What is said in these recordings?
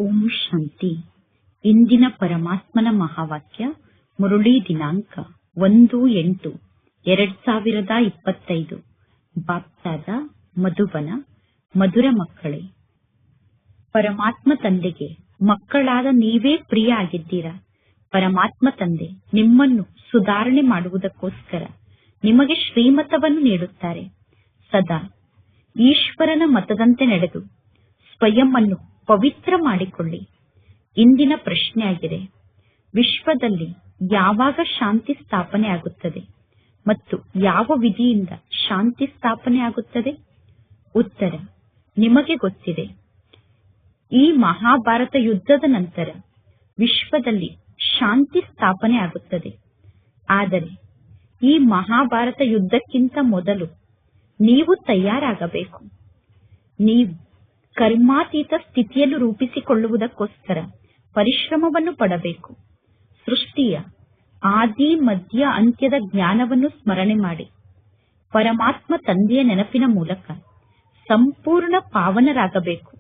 ಓಂ ಶಾಂತಿ. ಇಂದಿನ ಪರಮಾತ್ಮನ ಮಹಾವಾಕ್ಯ ಮುರುಳಿ ದಿನಾಂಕ 1-8-2025. ಬಾಪ್ದಾದ ಮಧುಬನ. ಮಧುರ ಮಕ್ಕಳೇ, ಪರಮಾತ್ಮ ತಂದೆಗೆ ಮಕ್ಕಳಾದ ನೀವೇ ಪ್ರಿಯ ಆಗಿದ್ದೀರಾ. ಪರಮಾತ್ಮ ತಂದೆ ನಿಮ್ಮನ್ನು ಸುಧಾರಣೆ ಮಾಡುವುದಕ್ಕೋಸ್ಕರ ನಿಮಗೆ ಶ್ರೀಮತವನ್ನು ನೀಡುತ್ತಾರೆ. ಸದಾ ಈಶ್ವರನ ಮತದಂತೆ ನಡೆದು ಸ್ವಯಂ ಅನ್ನು ಪವಿತ್ರ ಮಾಡಿಕೊಳ್ಳಿ. ಇಂದಿನ ಪ್ರಶ್ನೆಯಾಗಿದೆ, ವಿಶ್ವದಲ್ಲಿ ಯಾವಾಗ ಶಾಂತಿ ಸ್ಥಾಪನೆ ಆಗುತ್ತದೆ ಮತ್ತು ಯಾವ ವಿಧಿಯಿಂದ ಶಾಂತಿ ಸ್ಥಾಪನೆ ಆಗುತ್ತದೆ? ಉತ್ತರ ನಿಮಗೆ ಗೊತ್ತಿದೆ. ಈ ಮಹಾಭಾರತ ಯುದ್ಧದ ನಂತರ ವಿಶ್ವದಲ್ಲಿ ಶಾಂತಿ ಸ್ಥಾಪನೆ ಆಗುತ್ತದೆ. ಆದರೆ ಈ ಮಹಾಭಾರತ ಯುದ್ಧಕ್ಕಿಂತ ಮೊದಲು ನೀವು ತಯಾರಾಗಬೇಕು. ನೀವು ಕರ್ಮಾತೀತ ಸ್ಥಿತಿಯನ್ನು ರೂಪಿಸಿಕೊಳ್ಳುವುದಕ್ಕೋಸ್ಕರ ಪರಿಶ್ರಮವನ್ನು ಪಡಬೇಕು. ಸೃಷ್ಟಿಯ ಆದಿ ಮಧ್ಯ ಅಂತ್ಯದ ಜ್ಞಾನವನ್ನು ಸ್ಮರಣೆ ಮಾಡಿ ಪರಮಾತ್ಮ ತಂದೆಯ ನೆನಪಿನ ಮೂಲಕ ಸಂಪೂರ್ಣ ಪಾವನರಾಗಬೇಕು.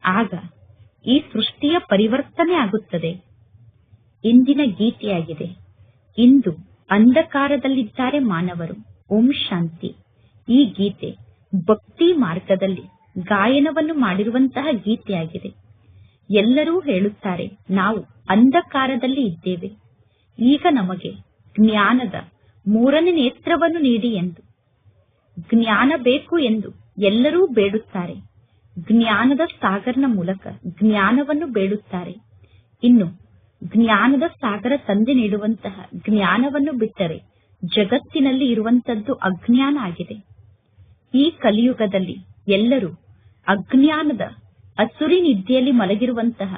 ಆಗ ಈ ಸೃಷ್ಟಿಯ ಪರಿವರ್ತನೆ ಆಗುತ್ತದೆ. ಇಂದಿನ ಗೀತೆಯಾಗಿದೆ, ಇಂದು ಅಂಧಕಾರದಲ್ಲಿದ್ದಾರೆ ಮಾನವರು. ಓಂ ಶಾಂತಿ. ಈ ಗೀತೆ ಭಕ್ತಿ ಮಾರ್ಗದಲ್ಲಿ ಗಾಯನವನ್ನು ಮಾಡಿರುವಂತಹ ಗೀತೆಯಾಗಿದೆ. ಎಲ್ಲರೂ ಹೇಳುತ್ತಾರೆ, ನಾವು ಅಂಧಕಾರದಲ್ಲಿ ಇದ್ದೇವೆ, ಈಗ ನಮಗೆ ಜ್ಞಾನದ 3ನೇ ನೇತ್ರವನ್ನು ನೀಡಿ ಎಂದು. ಜ್ಞಾನ ಬೇಕು ಎಂದು ಎಲ್ಲರೂ ಬೇಡುತ್ತಾರೆ. ಜ್ಞಾನದ ಸಾಗರನ ಮೂಲಕ ಜ್ಞಾನವನ್ನು ಬೇಡುತ್ತಾರೆ. ಇನ್ನು ಜ್ಞಾನದ ಸಾಗರ ತಂದೆ ನೀಡುವಂತಹ ಜ್ಞಾನವನ್ನು ಬಿಟ್ಟರೆ ಜಗತ್ತಿನಲ್ಲಿ ಇರುವಂತದ್ದು ಅಜ್ಞಾನ ಆಗಿದೆ. ಈ ಕಲಿಯುಗದಲ್ಲಿ ಎಲ್ಲರೂ ಅಜ್ಞಾನದ ಅಸುರಿ ನಿದ್ದೆಯಲ್ಲಿ ಮಲಗಿರುವಂತಹ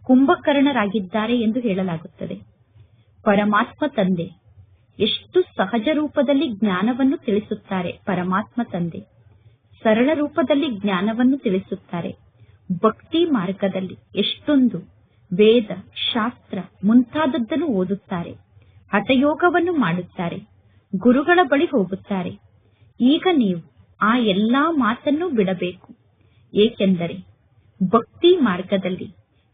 ಕುಂಭಕರ್ಣರಾಗಿದ್ದಾರೆ ಎಂದು ಹೇಳಲಾಗುತ್ತದೆ. ಪರಮಾತ್ಮ ತಂದೆ ಎಷ್ಟು ಸಹಜ ರೂಪದಲ್ಲಿ ಜ್ಞಾನವನ್ನು ತಿಳಿಸುತ್ತಾರೆ. ಪರಮಾತ್ಮ ತಂದೆ ಸರಳ ರೂಪದಲ್ಲಿ ಜ್ಞಾನವನ್ನು ತಿಳಿಸುತ್ತಾರೆ. ಭಕ್ತಿ ಮಾರ್ಗದಲ್ಲಿ ಎಷ್ಟೊಂದು ವೇದ ಶಾಸ್ತ್ರ ಮುಂತಾದದ್ದನ್ನು ಓದುತ್ತಾರೆ. ಹಠಯೋಗವನ್ನು ಮಾಡುತ್ತಾರೆ. ಗುರುಗಳ ಬಳಿ ಹೋಗುತ್ತಾರೆ. ಈಗ ನೀವು ಆ ಎಲ್ಲಾ ಮಾತನ್ನು ಬಿಡಬೇಕು. ಏಕೆಂದರೆ ಭಕ್ತಿ ಮಾರ್ಗದಲ್ಲಿ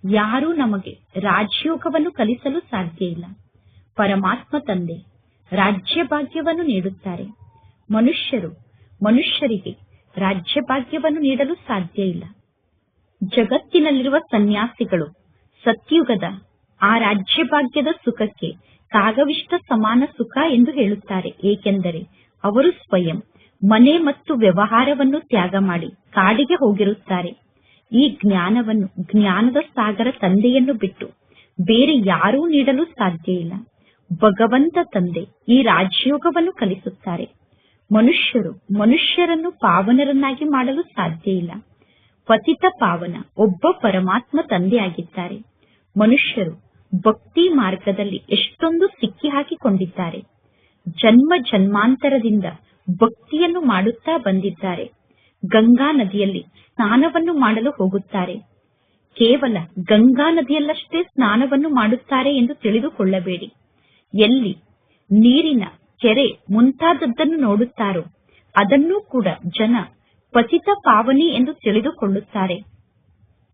ಯಾರೂ ನಮಗೆ ರಾಜಯೋಗವನ್ನು ಕಲಿಸಲು ಸಾಧ್ಯ ಇಲ್ಲ. ಪರಮಾತ್ಮ ತಂದೆ ರಾಜ್ಯ ಭಾಗ್ಯವನ್ನು ನೀಡುತ್ತಾರೆ. ಮನುಷ್ಯರಿಗೆ ರಾಜ್ಯ ಭಾಗ್ಯವನ್ನು ನೀಡಲು ಸಾಧ್ಯ ಇಲ್ಲ. ಜಗತ್ತಿನಲ್ಲಿರುವ ಸನ್ಯಾಸಿಗಳು ಸತ್ಯುಗದ ಆ ರಾಜ್ಯ ಭಾಗ್ಯದ ಸುಖಕ್ಕೆ ಕಾಗವಿಷ್ಟ ಸಮಾನ ಸುಖ ಎಂದು ಹೇಳುತ್ತಾರೆ. ಏಕೆಂದರೆ ಅವರು ಸ್ವಯಂ ಮನೆ ಮತ್ತು ವ್ಯವಹಾರವನ್ನು ತ್ಯಾಗ ಮಾಡಿ ಕಾಡಿಗೆ ಹೋಗಿರುತ್ತಾರೆ. ಈ ಜ್ಞಾನವನ್ನು ಜ್ಞಾನದ ಸಾಗರ ತಂದೆಯನ್ನು ಬಿಟ್ಟು ಬೇರೆ ಯಾರೂ ನೀಡಲು ಸಾಧ್ಯ ಇಲ್ಲ. ಭಗವಂತ ತಂದೆ ಈ ರಾಜಯೋಗವನ್ನು ಕಲಿಸುತ್ತಾರೆ. ಮನುಷ್ಯರನ್ನು ಪಾವನರನ್ನಾಗಿ ಮಾಡಲು ಸಾಧ್ಯ ಇಲ್ಲ. ಪತಿತ ಪಾವನ ಒಬ್ಬ ಪರಮಾತ್ಮ ತಂದೆಯಾಗಿದ್ದಾರೆ. ಮನುಷ್ಯರು ಭಕ್ತಿ ಮಾರ್ಗದಲ್ಲಿ ಎಷ್ಟೊಂದು ಸಿಕ್ಕಿ ಹಾಕಿಕೊಂಡಿದ್ದಾರೆ. ಜನ್ಮ ಜನ್ಮಾಂತರದಿಂದ ಭಕ್ತಿಯನ್ನು ಮಾಡುತ್ತಾ ಬಂದಿದ್ದಾರೆ. ಗಂಗಾ ನದಿಯಲ್ಲಿ ಸ್ನಾನವನ್ನು ಮಾಡಲು ಹೋಗುತ್ತಾರೆ. ಕೇವಲ ಗಂಗಾ ನದಿಯಲ್ಲಷ್ಟೇ ಸ್ನಾನವನ್ನು ಮಾಡುತ್ತಾರೆ ಎಂದು ತಿಳಿದುಕೊಳ್ಳಬೇಡಿ. ಎಲ್ಲಿ ನೀರಿನ ಕೆರೆ ಮುಂತಾದದ್ದನ್ನು ನೋಡುತ್ತಾರೋ ಅದನ್ನೂ ಕೂಡ ಜನ ಪತಿತ ಪಾವನಿ ಎಂದು ತಿಳಿದುಕೊಳ್ಳುತ್ತಾರೆ.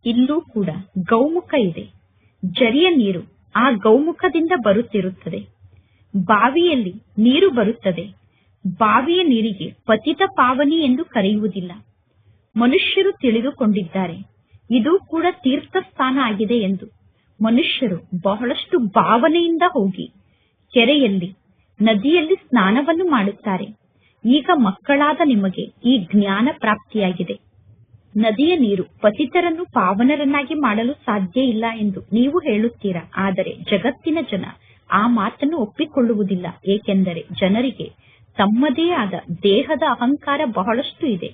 ಇಲ್ಲೂ ಕೂಡ ಗೌಮುಖ ಇದೆ. ಜರಿಯ ನೀರು ಆ ಗೌಮುಖದಿಂದ ಬರುತ್ತಿರುತ್ತದೆ. ಬಾವಿಯಲ್ಲಿ ನೀರು ಬರುತ್ತದೆ. ಬಾವಿಯ ನೀರಿಗೆ ಪತಿತ ಪಾವನಿ ಎಂದು ಕರೆಯುವುದಿಲ್ಲ. ಮನುಷ್ಯರು ತಿಳಿದುಕೊಂಡಿದ್ದಾರೆ ಇದು ಕೂಡ ತೀರ್ಥ ಸ್ಥಾನ ಆಗಿದೆ ಎಂದು. ಮನುಷ್ಯರು ಬಹಳಷ್ಟು ಭಾವನೆಯಿಂದ ಹೋಗಿ ಕೆರೆಯಲ್ಲಿ ನದಿಯಲ್ಲಿ ಸ್ನಾನವನ್ನು ಮಾಡುತ್ತಾರೆ. ಈಗ ಮಕ್ಕಳಾದ ನಿಮಗೆ ಈ ಜ್ಞಾನ ಪ್ರಾಪ್ತಿಯಾಗಿದೆ. ನದಿಯ ನೀರು ಪತಿತರನ್ನು ಪಾವನರನ್ನಾಗಿ ಮಾಡಲು ಸಾಧ್ಯ ಇಲ್ಲ ಎಂದು ನೀವು ಹೇಳುತ್ತೀರಾ. ಆದರೆ ಜಗತ್ತಿನ ಜನ ಆ ಮಾತನ್ನು ಒಪ್ಪಿಕೊಳ್ಳುವುದಿಲ್ಲ. ಏಕೆಂದರೆ ಜನರಿಗೆ ತಮ್ಮದೇ ಆದ ದೇಹದ ಅಹಂಕಾರ ಬಹಳಷ್ಟು ಇದೆ.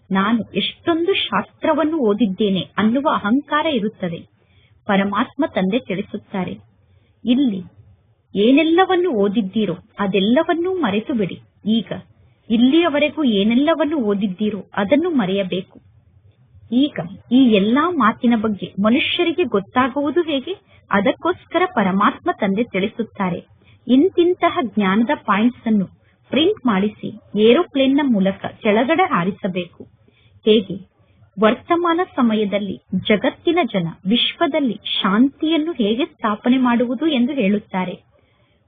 ನಾನು ಎಷ್ಟೊಂದು ಶಾಸ್ತ್ರವನ್ನು ಓದಿದ್ದೇನೆ ಅನ್ನುವ ಅಹಂಕಾರ ಇರುತ್ತದೆ. ಪರಮಾತ್ಮ ತಂದೆ ತಿಳಿಸುತ್ತಾರೆ, ಇಲ್ಲಿ ಏನೆಲ್ಲವನ್ನು ಓದಿದ್ದೀರೋ ಅದೆಲ್ಲವನ್ನೂ ಮರೆತು ಬಿಡಿ. ಈಗ ಇಲ್ಲಿಯವರೆಗೂ ಏನೆಲ್ಲವನ್ನು ಓದಿದ್ದೀರೋ ಅದನ್ನು ಮರೆಯಬೇಕು. ಈಗ ಈ ಎಲ್ಲಾ ಮಾತಿನ ಬಗ್ಗೆ ಮನುಷ್ಯರಿಗೆ ಗೊತ್ತಾಗುವುದು ಹೇಗೆ? ಅದಕ್ಕೋಸ್ಕರ ಪರಮಾತ್ಮ ತಂದೆ ತಿಳಿಸುತ್ತಾರೆ, ಇಂತಿಂತಹ ಜ್ಞಾನದ ಪಾಯಿಂಟ್ಸ್ ಅನ್ನು ಪ್ರಿಂಟ್ ಮಾಡಿಸಿ ಏರೋಪ್ಲೇನ್ನ ಮೂಲಕ ಕೆಳಗಡೆ ಹಾರಿಸಬೇಕು. ಹೇಗೆ ವರ್ತಮಾನ ಸಮಯದಲ್ಲಿ ಜಗತ್ತಿನ ಜನ ವಿಶ್ವದಲ್ಲಿ ಶಾಂತಿಯನ್ನು ಹೇಗೆ ಸ್ಥಾಪನೆ ಮಾಡುವುದು ಎಂದು ಹೇಳುತ್ತಾರೆ.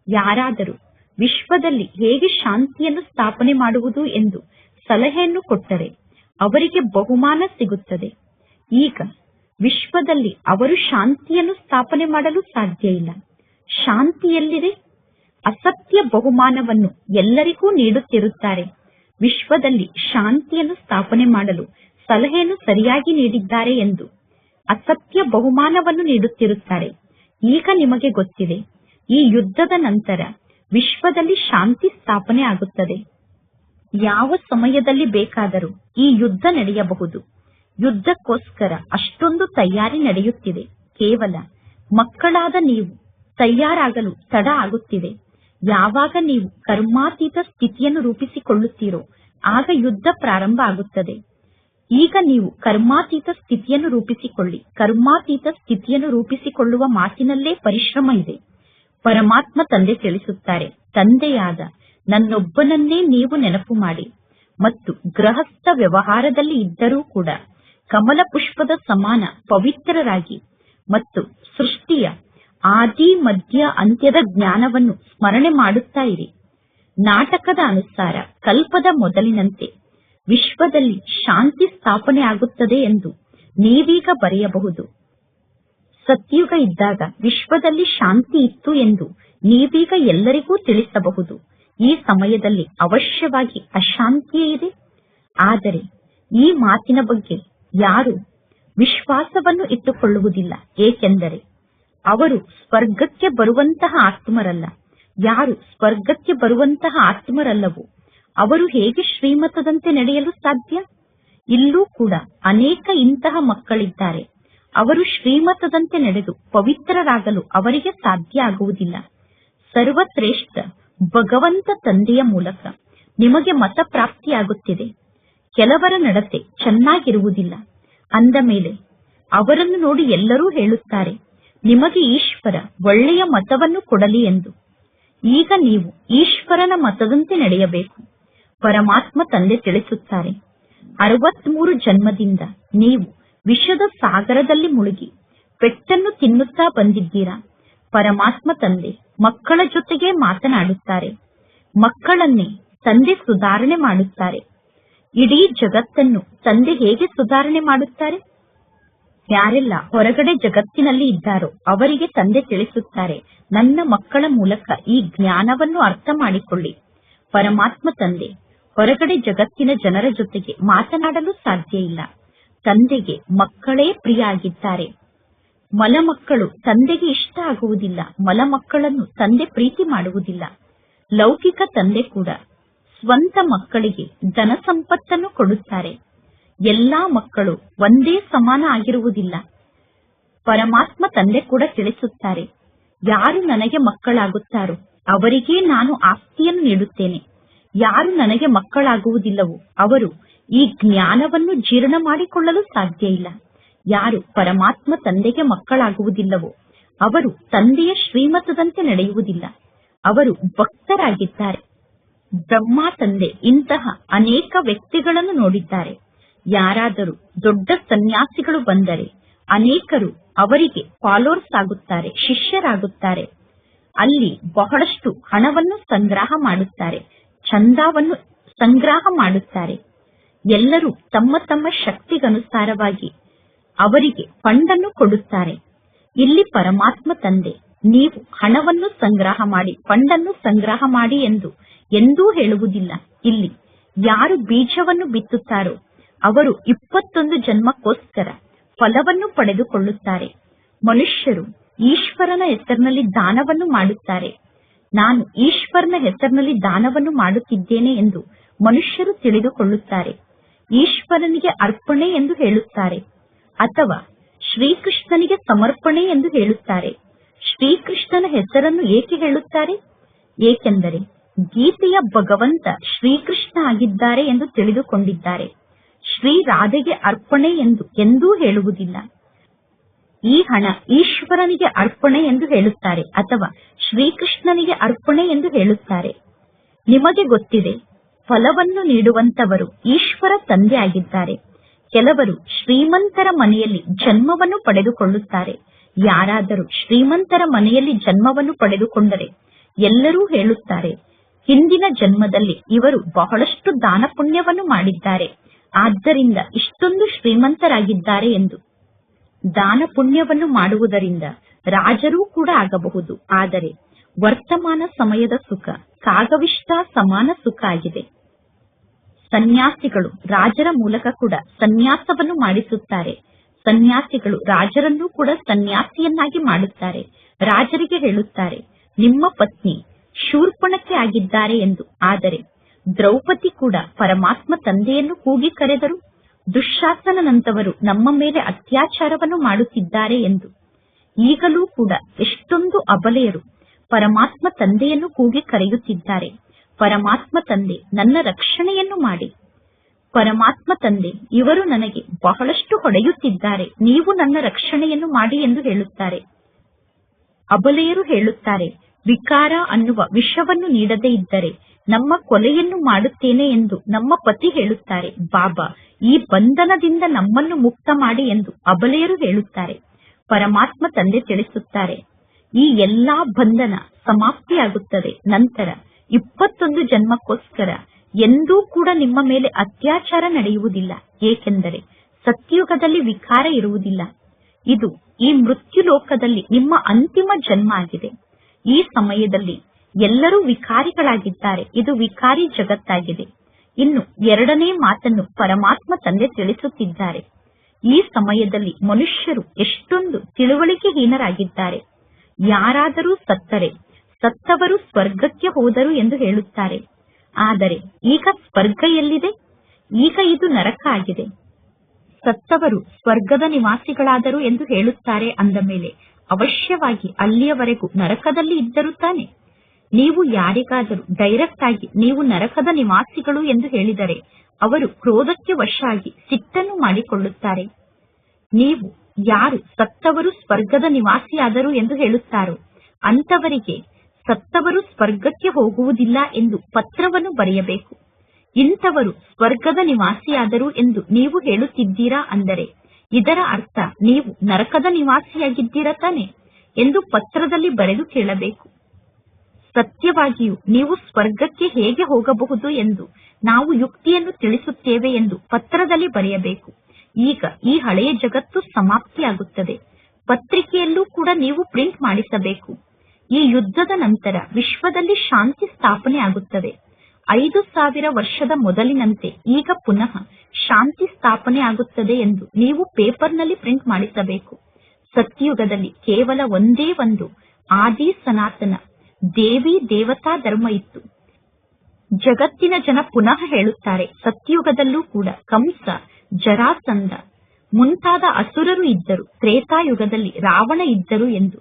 ಯಾರಾದರೂ ವಿಶ್ವದಲ್ಲಿ ಹೇಗೆ ಶಾಂತಿಯನ್ನು ಸ್ಥಾಪನೆ ಮಾಡುವುದು ಎಂದು ಸಲಹೆಯನ್ನು ಕೊಟ್ಟರೆ ಅವರಿಗೆ ಬಹುಮಾನ ಸಿಗುತ್ತದೆ. ಈಗ ವಿಶ್ವದಲ್ಲಿ ಅವರು ಶಾಂತಿಯನ್ನು ಸ್ಥಾಪನೆ ಮಾಡಲು ಸಾಧ್ಯ ಇಲ್ಲ. ಶಾಂತಿ ಎಲ್ಲಿದೆ? ಅಸತ್ಯ ಬಹುಮಾನವನ್ನು ಎಲ್ಲರಿಗೂ ನೀಡುತ್ತಿರುತ್ತಾರೆ. ವಿಶ್ವದಲ್ಲಿ ಶಾಂತಿಯನ್ನು ಸ್ಥಾಪನೆ ಮಾಡಲು ಸಲಹೆಯನ್ನು ಸರಿಯಾಗಿ ನೀಡಿದ್ದಾರೆ ಎಂದು ಅಸತ್ಯ ಬಹುಮಾನವನ್ನು ನೀಡುತ್ತಿರುತ್ತಾರೆ. ಈಗ ನಿಮಗೆ ಗೊತ್ತಿದೆ, ಈ ಯುದ್ಧದ ನಂತರ ವಿಶ್ವದಲ್ಲಿ ಶಾಂತಿ ಸ್ಥಾಪನೆ ಆಗುತ್ತದೆ. ಯಾವ ಸಮಯದಲ್ಲಿ ಬೇಕಾದರೂ ಈ ಯುದ್ಧ ನಡೆಯಬಹುದು. ಯುದ್ಧಕ್ಕೋಸ್ಕರ ಅಷ್ಟೊಂದು ತಯಾರಿ ನಡೆಯುತ್ತಿದೆ. ಕೇವಲ ಮಕ್ಕಳಾದ ನೀವು ತಯಾರಾಗಲು ತಡ ಆಗುತ್ತಿದೆ. ಯಾವಾಗ ನೀವು ಕರ್ಮಾತೀತ ಸ್ಥಿತಿಯನ್ನು ರೂಪಿಸಿಕೊಳ್ಳುತ್ತೀರೋ ಆಗ ಯುದ್ಧ ಪ್ರಾರಂಭ ಆಗುತ್ತದೆ. ಈಗ ನೀವು ಕರ್ಮಾತೀತ ಸ್ಥಿತಿಯನ್ನು ರೂಪಿಸಿಕೊಳ್ಳಿ. ಕರ್ಮಾತೀತ ಸ್ಥಿತಿಯನ್ನು ರೂಪಿಸಿಕೊಳ್ಳುವ ಮಾತಿನಲ್ಲೇ ಪರಿಶ್ರಮ ಇದೆ. ಪರಮಾತ್ಮ ತಂದೆ ತಿಳಿಸುತ್ತಾರೆ, ತಂದೆಯಾದ ನನ್ನೊಬ್ಬನನ್ನೇ ನೀವು ನೆನಪು ಮಾಡಿ ಮತ್ತು ಗೃಹಸ್ಥ ವ್ಯವಹಾರದಲ್ಲಿ ಇದ್ದರೂ ಕೂಡ ಕಮಲ ಪುಷ್ಪದ ಸಮಾನ ಪವಿತ್ರರಾಗಿ ಮತ್ತು ಸೃಷ್ಟಿಯ ಆದಿ ಮಧ್ಯ ಅಂತ್ಯದ ಜ್ಞಾನವನ್ನು ಸ್ಮರಣೆ ಮಾಡುತ್ತಾ ಇರಿ. ನಾಟಕದ ಅನುಸಾರ ಕಲ್ಪದ ಮೊದಲಿನಂತೆ ವಿಶ್ವದಲ್ಲಿ ಶಾಂತಿ ಸ್ಥಾಪನೆ ಆಗುತ್ತದೆ ಎಂದು ನೀವೀಗ ಬರೆಯಬಹುದು. ಸತ್ಯುಗ ಇದ್ದಾಗ ವಿಶ್ವದಲ್ಲಿ ಶಾಂತಿ ಇತ್ತು ಎಂದು ನೀವೀಗ ಎಲ್ಲರಿಗೂ ತಿಳಿಸಬಹುದು. ಈ ಸಮಯದಲ್ಲಿ ಅವಶ್ಯವಾಗಿ ಅಶಾಂತಿಯೇ ಇದೆ. ಆದರೆ ಈ ಮಾತಿನ ಬಗ್ಗೆ ಯಾರು ವಿಶ್ವಾಸವನ್ನು ಇಟ್ಟುಕೊಳ್ಳುವುದಿಲ್ಲ. ಏಕೆಂದರೆ ಅವರು ಸ್ವರ್ಗಕ್ಕೆ ಬರುವಂತಹ ಆತ್ಮರಲ್ಲ. ಯಾರು ಸ್ವರ್ಗಕ್ಕೆ ಬರುವಂತಹ ಆತ್ಮರಲ್ಲವೋ ಅವರು ಹೇಗೆ ಶ್ರೀಮತದಂತೆ ನಡೆಯಲು ಸಾಧ್ಯ? ಇಲ್ಲೂ ಕೂಡ ಅನೇಕ ಇಂತಹ ಮಕ್ಕಳಿದ್ದಾರೆ. ಅವರು ಶ್ರೀಮತದಂತೆ ನಡೆದು ಪವಿತ್ರರಾಗಲು ಅವರಿಗೆ ಸಾಧ್ಯ ಆಗುವುದಿಲ್ಲ. ಸರ್ವಶ್ರೇಷ್ಠ ಭಗವಂತ ತಂದೆಯ ಮೂಲಕ ನಿಮಗೆ ಮತ ಪ್ರಾಪ್ತಿಯಾಗುತ್ತಿದೆ. ಕೆಲವರ ನಡತೆ ಚೆನ್ನಾಗಿರುವುದಿಲ್ಲ. ಅಂದ ಮೇಲೆ ಅವರನ್ನು ನೋಡಿ ಎಲ್ಲರೂ ಹೇಳುತ್ತಾರೆ, ನಿಮಗೆ ಈಶ್ವರ ಒಳ್ಳೆಯ ಮತವನ್ನು ಕೊಡಲಿ ಎಂದು. ಈಗ ನೀವು ಈಶ್ವರನ ಮತದಂತೆ ನಡೆಯಬೇಕು. ಪರಮಾತ್ಮ ತಂದೆ ತಿಳಿಸುತ್ತಾರೆ, 63 ಜನ್ಮದಿಂದ ನೀವು ವಿಷದ ಸಾಗರದಲ್ಲಿ ಮುಳುಗಿ ಪೆಟ್ಟನ್ನು ತಿನ್ನುತ್ತಾ ಬಂದಿದ್ದೀರಾ. ಪರಮಾತ್ಮ ತಂದೆ ಮಕ್ಕಳ ಜೊತೆಗೆ ಮಾತನಾಡುತ್ತಾರೆ. ಮಕ್ಕಳನ್ನೇ ತಂದೆ ಸುಧಾರಣೆ ಮಾಡುತ್ತಾರೆ. ಇಡೀ ಜಗತ್ತನ್ನು ತಂದೆ ಹೇಗೆ ಸುಧಾರಣೆ ಮಾಡುತ್ತಾರೆ? ಯಾರೆಲ್ಲ ಹೊರಗಡೆ ಜಗತ್ತಿನಲ್ಲಿ ಇದ್ದಾರೋ ಅವರಿಗೆ ತಂದೆ ತಿಳಿಸುತ್ತಾರೆ, ನನ್ನ ಮಕ್ಕಳ ಮೂಲಕ ಈ ಜ್ಞಾನವನ್ನು ಅರ್ಥ ಮಾಡಿಕೊಳ್ಳಿ. ಪರಮಾತ್ಮ ತಂದೆ ಹೊರಗಡೆ ಜಗತ್ತಿನ ಜನರ ಜೊತೆಗೆ ಮಾತನಾಡಲು ಸಾಧ್ಯ ಇಲ್ಲ. ತಂದೆಗೆ ಮಕ್ಕಳೇ ಪ್ರಿಯ ಆಗಿದ್ದಾರೆ. ಮಲಮಕ್ಕಳು ತಂದೆಗೆ ಇಷ್ಟ ಆಗುವುದಿಲ್ಲ. ಮಲಮಕ್ಕಳನ್ನು ತಂದೆ ಪ್ರೀತಿ ಮಾಡುವುದಿಲ್ಲ. ಲೌಕಿಕ ತಂದೆ ಕೂಡ ಸ್ವಂತ ಮಕ್ಕಳಿಗೆ ಧನ ಸಂಪತ್ತನ್ನು ಕೊಡುತ್ತಾರೆ. ಎಲ್ಲಾ ಮಕ್ಕಳು ಒಂದೇ ಸಮಾನ ಆಗಿರುವುದಿಲ್ಲ. ಪರಮಾತ್ಮ ತಂದೆ ಕೂಡ ತಿಳಿಸುತ್ತಾರೆ, ಯಾರು ನನಗೆ ಮಕ್ಕಳಾಗುತ್ತಾರೋ ಅವರಿಗೇ ನಾನು ಆಸ್ತಿಯನ್ನು ನೀಡುತ್ತೇನೆ. ಯಾರು ನನಗೆ ಮಕ್ಕಳಾಗುವುದಿಲ್ಲವೋ ಅವರು ಈ ಜ್ಞಾನವನ್ನು ಜೀರ್ಣ ಮಾಡಿಕೊಳ್ಳಲು ಸಾಧ್ಯ ಇಲ್ಲ. ಯಾರು ಪರಮಾತ್ಮ ತಂದೆಗೆ ಮಕ್ಕಳಾಗುವುದಿಲ್ಲವೋ ಅವರು ತಂದೆಯ ಶ್ರೀಮತದಂತೆ ನಡೆಯುವುದಿಲ್ಲ. ಅವರು ಭಕ್ತರಾಗಿದ್ದಾರೆ. ಬ್ರಹ್ಮ ತಂದೆ ಇಂತಹ ಅನೇಕ ವ್ಯಕ್ತಿಗಳನ್ನು ನೋಡಿದ್ದಾರೆ. ಯಾರಾದರೂ ದೊಡ್ಡ ಸನ್ಯಾಸಿಗಳು ಬಂದರೆ ಅನೇಕರು ಅವರಿಗೆ ಫಾಲೋವರ್ಸ್ ಆಗುತ್ತಾರೆ, ಶಿಷ್ಯರಾಗುತ್ತಾರೆ. ಅಲ್ಲಿ ಬಹಳಷ್ಟು ಹಣವನ್ನು ಸಂಗ್ರಹ ಮಾಡುತ್ತಾರೆ, ಚಂದಾವನ್ನು ಸಂಗ್ರಹ ಮಾಡುತ್ತಾರೆ. ಎಲ್ಲರೂ ತಮ್ಮ ತಮ್ಮ ಶಕ್ತಿಗನುಸಾರವಾಗಿ ಅವರಿಗೆ ಫಂಡನ್ನು ಕೊಡುತ್ತಾರೆ. ಇಲ್ಲಿ ಪರಮಾತ್ಮ ತಂದೆ ನೀವು ಹಣವನ್ನು ಸಂಗ್ರಹ ಮಾಡಿ, ಫಂಡನ್ನು ಸಂಗ್ರಹ ಮಾಡಿ ಎಂದು ಎಂದೂ ಹೇಳುವುದಿಲ್ಲ. ಇಲ್ಲಿ ಯಾರು ಬೀಜವನ್ನು ಬಿತ್ತುತ್ತಾರೋ ಅವರು 21 ಜನ್ಮಕ್ಕೋಸ್ಕರ ಫಲವನ್ನು ಪಡೆದುಕೊಳ್ಳುತ್ತಾರೆ. ಮನುಷ್ಯರು ಈಶ್ವರನ ಹೆಸರಿನಲ್ಲಿ ದಾನವನ್ನು ಮಾಡುತ್ತಾರೆ. ನಾನು ಈಶ್ವರನ ಹೆಸರಿನಲ್ಲಿ ದಾನವನ್ನು ಮಾಡುತ್ತಿದ್ದೇನೆ ಎಂದು ಮನುಷ್ಯರು ತಿಳಿದುಕೊಳ್ಳುತ್ತಾರೆ. ಈಶ್ವರನಿಗೆ ಅರ್ಪಣೆ ಎಂದು ಹೇಳುತ್ತಾರೆ ಅಥವಾ ಶ್ರೀಕೃಷ್ಣನಿಗೆ ಸಮರ್ಪಣೆ ಎಂದು ಹೇಳುತ್ತಾರೆ. ಶ್ರೀಕೃಷ್ಣನ ಹೆಸರನ್ನು ಏಕೆ ಹೇಳುತ್ತಾರೆ? ಏಕೆಂದರೆ ಗೀತೆಯ ಭಗವಂತ ಶ್ರೀಕೃಷ್ಣ ಆಗಿದ್ದಾರೆ ಎಂದು ತಿಳಿದುಕೊಂಡಿದ್ದಾರೆ. ಶ್ರೀ ರಾಧೆಗೆ ಅರ್ಪಣೆ ಎಂದು ಎಂದೂ ಹೇಳುವುದಿಲ್ಲ. ಈ ಹಣ ಈಶ್ವರನಿಗೆ ಅರ್ಪಣೆ ಎಂದು ಹೇಳುತ್ತಾರೆ ಅಥವಾ ಶ್ರೀಕೃಷ್ಣನಿಗೆ ಅರ್ಪಣೆ ಎಂದು ಹೇಳುತ್ತಾರೆ. ನಿಮಗೆ ಗೊತ್ತಿದೆ, ಫಲವನ್ನು ನೀಡುವಂತವರು ಈಶ್ವರ ತಂದೆ ಆಗಿದ್ದಾರೆ. ಕೆಲವರು ಶ್ರೀಮಂತರ ಮನೆಯಲ್ಲಿ ಜನ್ಮವನ್ನು ಪಡೆದುಕೊಳ್ಳುತ್ತಾರೆ. ಯಾರಾದರೂ ಶ್ರೀಮಂತರ ಮನೆಯಲ್ಲಿ ಜನ್ಮವನ್ನು ಪಡೆದುಕೊಂಡರೆ ಎಲ್ಲರೂ ಹೇಳುತ್ತಾರೆ, ಹಿಂದಿನ ಜನ್ಮದಲ್ಲಿ ಇವರು ಬಹಳಷ್ಟು ದಾನ ಪುಣ್ಯವನ್ನು ಮಾಡಿದ್ದಾರೆ, ಆದ್ದರಿಂದ ಇಷ್ಟೊಂದು ಶ್ರೀಮಂತರಾಗಿದ್ದಾರೆ ಎಂದು. ದಾನ ಪುಣ್ಯವನ್ನು ಮಾಡುವುದರಿಂದ ರಾಜರೂ ಕೂಡ ಆಗಬಹುದು. ಆದರೆ ವರ್ತಮಾನ ಸಮಯದ ಸುಖ ಕಾಗವಿಷ್ಟ ಸಮಾನ ಸುಖ ಆಗಿದೆ. ಸನ್ಯಾಸಿಗಳು ರಾಜರ ಮೂಲಕ ಕೂಡ ಸನ್ಯಾಸವನ್ನು ಮಾಡಿಸುತ್ತಾರೆ. ಸನ್ಯಾಸಿಗಳು ರಾಜರನ್ನೂ ಕೂಡ ಸನ್ಯಾಸಿಯನ್ನಾಗಿ ಮಾಡುತ್ತಾರೆ. ರಾಜರಿಗೆ ಹೇಳುತ್ತಾರೆ, ನಿಮ್ಮ ಪತ್ನಿ ಶೂರ್ಪಣಖಿ ಆಗಿದ್ದಾರೆ ಎಂದು. ಆದರೆ ದ್ರೌಪದಿ ಕೂಡ ಪರಮಾತ್ಮ ತಂದೆಯನ್ನು ಕೂಗಿ ಕರೆದರು, ದುಶ್ಯಾಸನನಂತವರು ನಮ್ಮ ಮೇಲೆ ಅತ್ಯಾಚಾರವನ್ನು ಮಾಡುತ್ತಿದ್ದಾರೆ ಎಂದು. ಈಗಲೂ ಕೂಡ ಎಷ್ಟೊಂದು ಅಬಲೆಯರು ಪರಮಾತ್ಮ ತಂದೆಯನ್ನು ಕೂಗಿ ಕರೆಯುತ್ತಿದ್ದಾರೆ, ಪರಮಾತ್ಮ ತಂದೆ ನನ್ನ ರಕ್ಷಣೆಯನ್ನು ಮಾಡಿ, ಪರಮಾತ್ಮ ತಂದೆ ಇವರು ನನಗೆ ಬಹಳಷ್ಟು ಹೊಡೆಯುತ್ತಿದ್ದಾರೆ, ನೀವು ನನ್ನ ರಕ್ಷಣೆಯನ್ನು ಮಾಡಿ ಎಂದು ಹೇಳುತ್ತಾರೆ. ಅಬಲೆಯರು ಹೇಳುತ್ತಾರೆ, ವಿಕಾರ ಅನ್ನುವ ವಿಷವನ್ನು ನೀಡದೇ ಇದ್ದರೆ ನಮ್ಮ ಕೊಲೆಯನ್ನು ಮಾಡುತ್ತೇನೆ ಎಂದು ನಮ್ಮ ಪತಿ ಹೇಳುತ್ತಾರೆ. ಬಾಬಾ ಈ ಬಂಧನದಿಂದ ನಮ್ಮನ್ನು ಮುಕ್ತ ಮಾಡಿ ಎಂದು ಅಬಲೆಯರು ಹೇಳುತ್ತಾರೆ. ಪರಮಾತ್ಮ ತಂದೆ ತಿಳಿಸುತ್ತಾರೆ, ಈ ಎಲ್ಲಾ ಬಂಧನ ಸಮಾಪ್ತಿಯಾಗುತ್ತದೆ. ನಂತರ 21 ಜನ್ಮಕ್ಕೋಸ್ಕರ ಎಂದೂ ಕೂಡ ನಿಮ್ಮ ಮೇಲೆ ಅತ್ಯಾಚಾರ ನಡೆಯುವುದಿಲ್ಲ. ಏಕೆಂದರೆ ಸತ್ಯುಗದಲ್ಲಿ ವಿಕಾರ ಇರುವುದಿಲ್ಲ. ಇದು ಈ ಮೃತ್ಯು ಲೋಕದಲ್ಲಿ ನಿಮ್ಮ ಅಂತಿಮ ಜನ್ಮ ಆಗಿದೆ. ಈ ಸಮಯದಲ್ಲಿ ಎಲ್ಲರೂ ವಿಕಾರಿಗಳಾಗಿದ್ದಾರೆ. ಇದು ವಿಕಾರಿ ಜಗತ್ತಾಗಿದೆ. ಇನ್ನು ಎರಡನೇ ಮಾತನ್ನು ಪರಮಾತ್ಮ ತಂದೆ ತಿಳಿಸುತ್ತಿದ್ದಾರೆ. ಈ ಸಮಯದಲ್ಲಿ ಮನುಷ್ಯರು ಎಷ್ಟೊಂದು ತಿಳುವಳಿಕೆಹೀನರಾಗಿದ್ದಾರೆ. ಯಾರಾದರೂ ಸತ್ತರೆ ಸತ್ತವರು ಸ್ವರ್ಗಕ್ಕೆ ಹೋದರು ಎಂದು ಹೇಳುತ್ತಾರೆ. ಆದರೆ ಈಗ ಸ್ವರ್ಗ ಎಲ್ಲಿದೆ? ಈಗ ಇದು ನರಕ ಆಗಿದೆ. ಸತ್ತವರು ಸ್ವರ್ಗದ ನಿವಾಸಿಗಳಾದರು ಎಂದು ಹೇಳುತ್ತಾರೆ ಅಂದ ಮೇಲೆ ಅವಶ್ಯವಾಗಿ ಅಲ್ಲಿಯವರೆಗೂ ನರಕದಲ್ಲಿ ಇದ್ದರು ತಾನೆ. ನೀವು ಯಾರಿಗಾದರೂ ಡೈರೆಕ್ಟ್ ಆಗಿ ನೀವು ನರಕದ ನಿವಾಸಿಗಳು ಎಂದು ಹೇಳಿದರೆ ಅವರು ಕ್ರೋಧಕ್ಕೆ ವಶ ಆಗಿ ಸಿಟ್ಟನ್ನು ಮಾಡಿಕೊಳ್ಳುತ್ತಾರೆ. ನೀವು ಯಾರು ಸತ್ತವರು ಸ್ವರ್ಗದ ನಿವಾಸಿಯಾದರು ಎಂದು ಹೇಳುತ್ತಾರೋ ಅಂತವರಿಗೆ ಸತ್ತವರು ಸ್ವರ್ಗಕ್ಕೆ ಹೋಗುವುದಿಲ್ಲ ಎಂದು ಪತ್ರವನ್ನು ಬರೆಯಬೇಕು. ಇಂಥವರು ಸ್ವರ್ಗದ ನಿವಾಸಿಯಾದರು ಎಂದು ನೀವು ಹೇಳುತ್ತಿದ್ದೀರಾ ಅಂದರೆ ಇದರ ಅರ್ಥ ನೀವು ನರಕದ ನಿವಾಸಿಯಾಗಿದ್ದೀರಾ ತಾನೆ ಎಂದು ಪತ್ರದಲ್ಲಿ ಬರೆದು ಕೇಳಬೇಕು. ಸತ್ಯವಾಗಿಯೂ ನೀವು ಸ್ವರ್ಗಕ್ಕೆ ಹೇಗೆ ಹೋಗಬಹುದು ಎಂದು ನಾವು ಯುಕ್ತಿಯನ್ನು ತಿಳಿಸುತ್ತೇವೆ ಎಂದು ಪತ್ರದಲ್ಲಿ ಬರೆಯಬೇಕು. ಈಗ ಈ ಹಳೆಯ ಜಗತ್ತು ಸಮಾಪ್ತಿಯಾಗುತ್ತದೆ. ಪತ್ರಿಕೆಯಲ್ಲೂ ಕೂಡ ನೀವು ಪ್ರಿಂಟ್ ಮಾಡಿಸಬೇಕು. ಈ ಯುದ್ಧದ ನಂತರ ವಿಶ್ವದಲ್ಲಿ ಶಾಂತಿ ಸ್ಥಾಪನೆ ಆಗುತ್ತದೆ. 5000 ವರ್ಷದ ಮೊದಲಿನಂತೆ ಈಗ ಪುನಃ ಶಾಂತಿ ಸ್ಥಾಪನೆ ಆಗುತ್ತದೆ ಎಂದು ನೀವು ಪೇಪರ್ನಲ್ಲಿ ಪ್ರಿಂಟ್ ಮಾಡಿಸಬೇಕು. ಸತ್ಯಯುಗದಲ್ಲಿ ಕೇವಲ ಒಂದೇ ಒಂದು ಆದಿ ಸನಾತನ ದೇವಿ ದೇವತಾ ಧರ್ಮ ಇತ್ತು. ಜಗತ್ತಿನ ಜನ ಪುನಃ ಹೇಳುತ್ತಾರೆ, ಸತ್ಯಯುಗದಲ್ಲೂ ಕೂಡ ಕಂಸ, ಜರಾಸಂಧ ಮುಂತಾದ ಅಸುರರು ಇದ್ದರು, ತ್ರೇತಾಯುಗದಲ್ಲಿ ರಾವಣ ಇದ್ದರು ಎಂದು.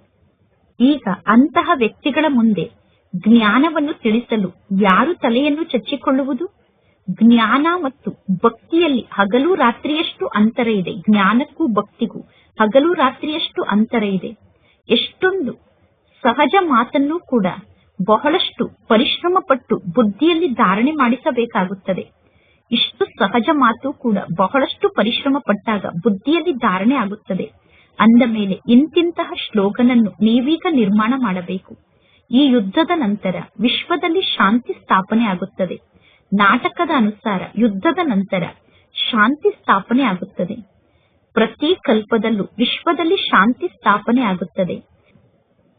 ಈಗ ಅಂತಹ ವ್ಯಕ್ತಿಗಳ ಮುಂದೆ ಜ್ಞಾನವನ್ನು ತಿಳಿಸಲು ಯಾರು ತಲೆಯನ್ನು ಚಚ್ಚಿಕೊಳ್ಳುವುದು? ಜ್ಞಾನ ಮತ್ತು ಭಕ್ತಿಯಲ್ಲಿ ಹಗಲು ರಾತ್ರಿಯಷ್ಟು ಅಂತರ ಇದೆ. ಜ್ಞಾನಕ್ಕೂ ಭಕ್ತಿಗೂ ಹಗಲು ರಾತ್ರಿಯಷ್ಟು ಅಂತರ ಇದೆ. ಎಷ್ಟೊಂದು ಸಹಜ ಮಾತನ್ನು ಕೂಡ ಬಹಳಷ್ಟು ಪರಿಶ್ರಮ ಪಟ್ಟು ಬುದ್ಧಿಯಲ್ಲಿ ಧಾರಣೆ ಮಾಡಿಸಬೇಕಾಗುತ್ತದೆ. ಇಷ್ಟು ಸಹಜ ಮಾತು ಕೂಡ ಬಹಳಷ್ಟು ಪರಿಶ್ರಮ ಪಟ್ಟಾಗ ಬುದ್ಧಿಯಲ್ಲಿ ಧಾರಣೆ ಆಗುತ್ತದೆ. ಅಂದ ಮೇಲೆ ಇಂತಿಂತಹ ಶ್ಲೋಗನನ್ನು ನೀವೀಗ ನಿರ್ಮಾಣ ಮಾಡಬೇಕು. ಈ ಯುದ್ಧದ ನಂತರ ವಿಶ್ವದಲ್ಲಿ ಶಾಂತಿ ಸ್ಥಾಪನೆ ಆಗುತ್ತದೆ. ನಾಟಕದ ಅನುಸಾರ ಯುದ್ಧದ ನಂತರ ಶಾಂತಿ ಸ್ಥಾಪನೆ ಆಗುತ್ತದೆ. ಪ್ರತಿ ಕಲ್ಪದಲ್ಲೂ ವಿಶ್ವದಲ್ಲಿ ಶಾಂತಿ ಸ್ಥಾಪನೆ ಆಗುತ್ತದೆ.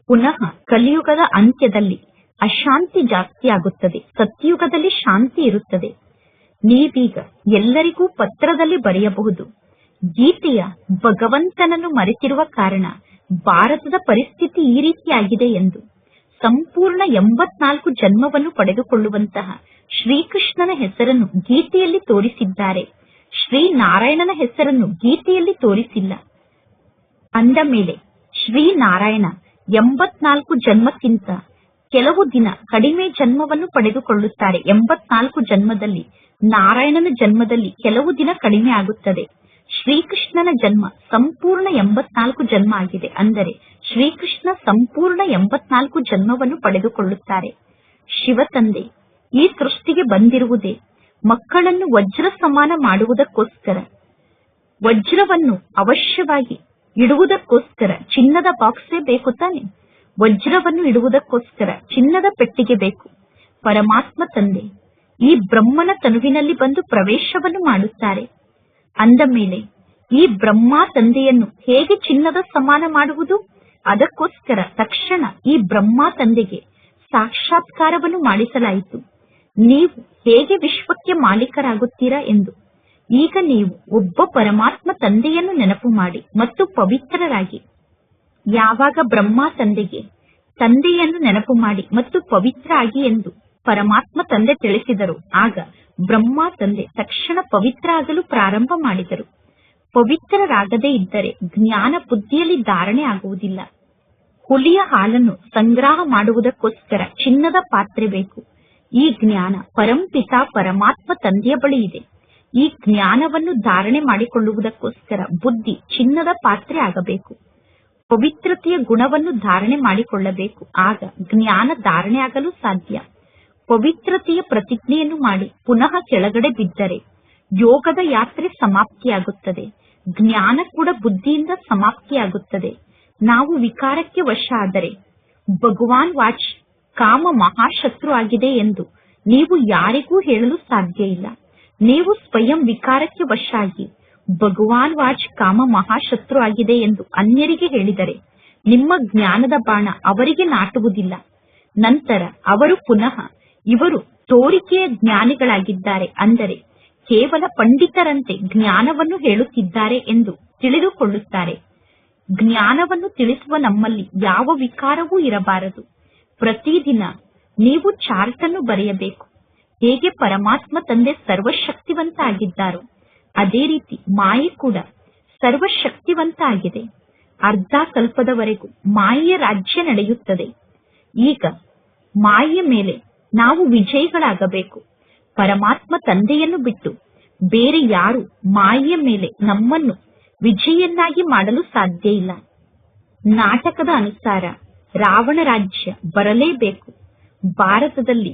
ಪುನಃ ಕಲಿಯುಗದ ಅಂತ್ಯದಲ್ಲಿ ಅಶಾಂತಿ ಜಾಸ್ತಿ ಆಗುತ್ತದೆ. ಸತ್ಯಯುಗದಲ್ಲಿ ಶಾಂತಿ ಇರುತ್ತದೆ. ನೀವೀಗ ಎಲ್ಲರಿಗೂ ಪತ್ರದಲ್ಲಿ ಬರೆಯಬಹುದು, ಗೀತೆಯ ಭಗವಂತನನ್ನು ಮರೆತಿರುವ ಕಾರಣ ಭಾರತದ ಪರಿಸ್ಥಿತಿ ಈ ರೀತಿಯಾಗಿದೆ ಎಂದು. ಸಂಪೂರ್ಣ 84 ಜನ್ಮವನ್ನು ಪಡೆದುಕೊಳ್ಳುವಂತಹ ಶ್ರೀಕೃಷ್ಣನ ಹೆಸರನ್ನು ಗೀತೆಯಲ್ಲಿ ತೋರಿಸಿದ್ದಾರೆ. ಶ್ರೀನಾರಾಯಣನ ಹೆಸರನ್ನು ಗೀತೆಯಲ್ಲಿ ತೋರಿಸಿಲ್ಲ. ಅಂದ ಮೇಲೆ ಶ್ರೀನಾರಾಯಣ 84 ಜನ್ಮಕ್ಕಿಂತ ಕೆಲವು ದಿನ ಕಡಿಮೆ ಜನ್ಮವನ್ನು ಪಡೆದುಕೊಳ್ಳುತ್ತಾರೆ. 84 ಜನ್ಮದಲ್ಲಿ ನಾರಾಯಣನ ಜನ್ಮದಲ್ಲಿ ಕೆಲವು ದಿನ ಕಡಿಮೆ ಆಗುತ್ತದೆ. ಶ್ರೀಕೃಷ್ಣನ ಜನ್ಮ ಸಂಪೂರ್ಣ 84 ಜನ್ಮ ಆಗಿದೆ. ಅಂದರೆ ಶ್ರೀಕೃಷ್ಣ ಸಂಪೂರ್ಣ 84 ಜನ್ಮವನ್ನು ಪಡೆದುಕೊಳ್ಳುತ್ತಾರೆ. ಶಿವತಂದೆ ಈ ಸೃಷ್ಟಿಗೆ ಬಂದಿರುವುದೇ ಮಕ್ಕಳನ್ನು ವಜ್ರ ಸಮಾನ ಮಾಡುವುದಕ್ಕೋಸ್ಕರ. ವಜ್ರವನ್ನು ಅವಶ್ಯವಾಗಿ ಇಡುವುದಕ್ಕೋಸ್ಕರ ಚಿನ್ನದ ಬಾಕ್ಸೇ ಬೇಕು ತಾನೆ. ವಜ್ರವನ್ನು ಇಡುವುದಕ್ಕೋಸ್ಕರ ಚಿನ್ನದ ಪೆಟ್ಟಿಗೆ ಬೇಕು. ಪರಮಾತ್ಮ ತಂದೆ ಈ ಬ್ರಹ್ಮನ ತನುವಿನಲ್ಲಿ ಬಂದು ಪ್ರವೇಶವನ್ನು ಮಾಡುತ್ತಾರೆ. ಅಂದ ಮೇಲೆ ಈ ಬ್ರಹ್ಮ ತಂದೆಯನ್ನು ಹೇಗೆ ಚಿನ್ನದ ಸಮಾನ ಮಾಡುವುದು? ಅದಕ್ಕೋಸ್ಕರ ತಕ್ಷಣ ಈ ಬ್ರಹ್ಮ ತಂದೆಗೆ ಸಾಕ್ಷಾತ್ಕಾರವನ್ನು ಮಾಡಿಸಲಾಯಿತು. ನೀವು ಹೇಗೆ ವಿಶ್ವಕ್ಕೆ ಮಾಲೀಕರಾಗುತ್ತೀರಾ ಎಂದು. ಈಗ ನೀವು ಒಬ್ಬ ಪರಮಾತ್ಮ ತಂದೆಯನ್ನು ನೆನಪು ಮಾಡಿ ಮತ್ತು ಪವಿತ್ರರಾಗಿ. ಯಾವಾಗ ಬ್ರಹ್ಮ ತಂದೆಗೆ ತಂದೆಯನ್ನು ನೆನಪು ಮಾಡಿ ಮತ್ತು ಪವಿತ್ರ ಆಗಿ ಎಂದು ಪರಮಾತ್ಮ ತಂದೆ ತಿಳಿಸಿದರು, ಆಗ ಬ್ರಹ್ಮ ತಂದೆ ತಕ್ಷಣ ಪವಿತ್ರ ಆಗಲು ಪ್ರಾರಂಭ ಮಾಡಿದರು. ಪವಿತ್ರರಾಗದೇ ಇದ್ದರೆ ಜ್ಞಾನ ಬುದ್ಧಿಯಲ್ಲಿ ಧಾರಣೆ ಆಗುವುದಿಲ್ಲ. ಹುಲಿಯ ಹಾಲನ್ನು ಸಂಗ್ರಹ ಮಾಡುವುದಕ್ಕೋಸ್ಕರ ಚಿನ್ನದ ಪಾತ್ರೆ ಬೇಕು. ಈ ಜ್ಞಾನ ಪರಂಪಿತ ಪರಮಾತ್ಮ ತಂದೆಯ ಬಳಿ ಇದೆ. ಈ ಜ್ಞಾನವನ್ನು ಧಾರಣೆ ಮಾಡಿಕೊಳ್ಳುವುದಕ್ಕೋಸ್ಕರ ಬುದ್ಧಿ ಚಿನ್ನದ ಪಾತ್ರೆ ಆಗಬೇಕು. ಪವಿತ್ರತೆಯ ಗುಣವನ್ನು ಧಾರಣೆ ಮಾಡಿಕೊಳ್ಳಬೇಕು. ಆಗ ಜ್ಞಾನ ಧಾರಣೆ ಆಗಲು ಸಾಧ್ಯ. ಪವಿತ್ರತೆಯ ಪ್ರತಿಜ್ಞೆಯನ್ನು ಮಾಡಿ ಪುನಃ ಕೆಳಗಡೆ ಬಿದ್ದರೆ ಯೋಗದ ಯಾತ್ರೆ ಸಮಾಪ್ತಿಯಾಗುತ್ತದೆ. ಜ್ಞಾನ ಕೂಡ ಬುದ್ಧಿಯಿಂದ ಸಮಾಪ್ತಿಯಾಗುತ್ತದೆ. ನಾವು ವಿಕಾರಕ್ಕೆ ವಶ ಆದರೆ ಭಗವಾನ್ ವಾಚ್ ಕಾಮ ಮಹಾಶತ್ರು ಆಗಿದೆ ಎಂದು ನೀವು ಯಾರಿಗೂ ಹೇಳಲು ಸಾಧ್ಯ ಇಲ್ಲ. ನೀವು ಸ್ವಯಂ ವಿಕಾರಕ್ಕೆ ವಶ ಆಗಿ ಭಗವಾನ್ ವಾಚ್ ಕಾಮ ಮಹಾಶತ್ರು ಆಗಿದೆ ಎಂದು ಅನ್ಯರಿಗೆ ಹೇಳಿದರೆ ನಿಮ್ಮ ಜ್ಞಾನದ ಬಾಣ ಅವರಿಗೆ ನಾಟುವುದಿಲ್ಲ. ನಂತರ ಅವರು ಪುನಃ ಇವರು ತೋರಿಕೆಯ ಜ್ಞಾನಿಗಳಾಗಿದ್ದಾರೆ, ಅಂದರೆ ಕೇವಲ ಪಂಡಿತರಂತೆ ಜ್ಞಾನವನ್ನು ಹೇಳುತ್ತಿದ್ದಾರೆ ಎಂದು ತಿಳಿದುಕೊಳ್ಳುತ್ತಾರೆ. ಜ್ಞಾನವನ್ನು ತಿಳಿಸುವ ನಮ್ಮಲ್ಲಿ ಯಾವ ವಿಕಾರವೂ ಇರಬಾರದು. ಪ್ರತಿದಿನ ನೀವು ಚಾರ್ಟ್ ಅನ್ನು ಬರೆಯಬೇಕು. ಹೇಗೆ ಪರಮಾತ್ಮ ತಂದೆ ಸರ್ವಶಕ್ತಿವಂತ ಆಗಿದ್ದಾರೋ ಅದೇ ರೀತಿ ಮಾಯೆ ಕೂಡ ಸರ್ವಶಕ್ತಿವಂತ ಆಗಿದೆ. ಅರ್ಧ ಕಲ್ಪದವರೆಗೂ ಮಾಯೆಯ ರಾಜ್ಯ ನಡೆಯುತ್ತದೆ. ಈಗ ಮಾಯೆಯ ಮೇಲೆ ನಾವು ವಿಜಯಿಗಳಾಗಬೇಕು. ಪರಮಾತ್ಮ ತಂದೆಯನ್ನು ಬಿಟ್ಟು ಬೇರೆ ಯಾರು ಮಾಯೆಯ ಮೇಲೆ ನಮ್ಮನ್ನು ವಿಜಯನ್ನಾಗಿ ಮಾಡಲು ಸಾಧ್ಯ ಇಲ್ಲ. ನಾಟಕದ ಅನುಸಾರ ರಾವಣ ರಾಜ್ಯ ಬರಲೇಬೇಕು. ಭಾರತದಲ್ಲಿ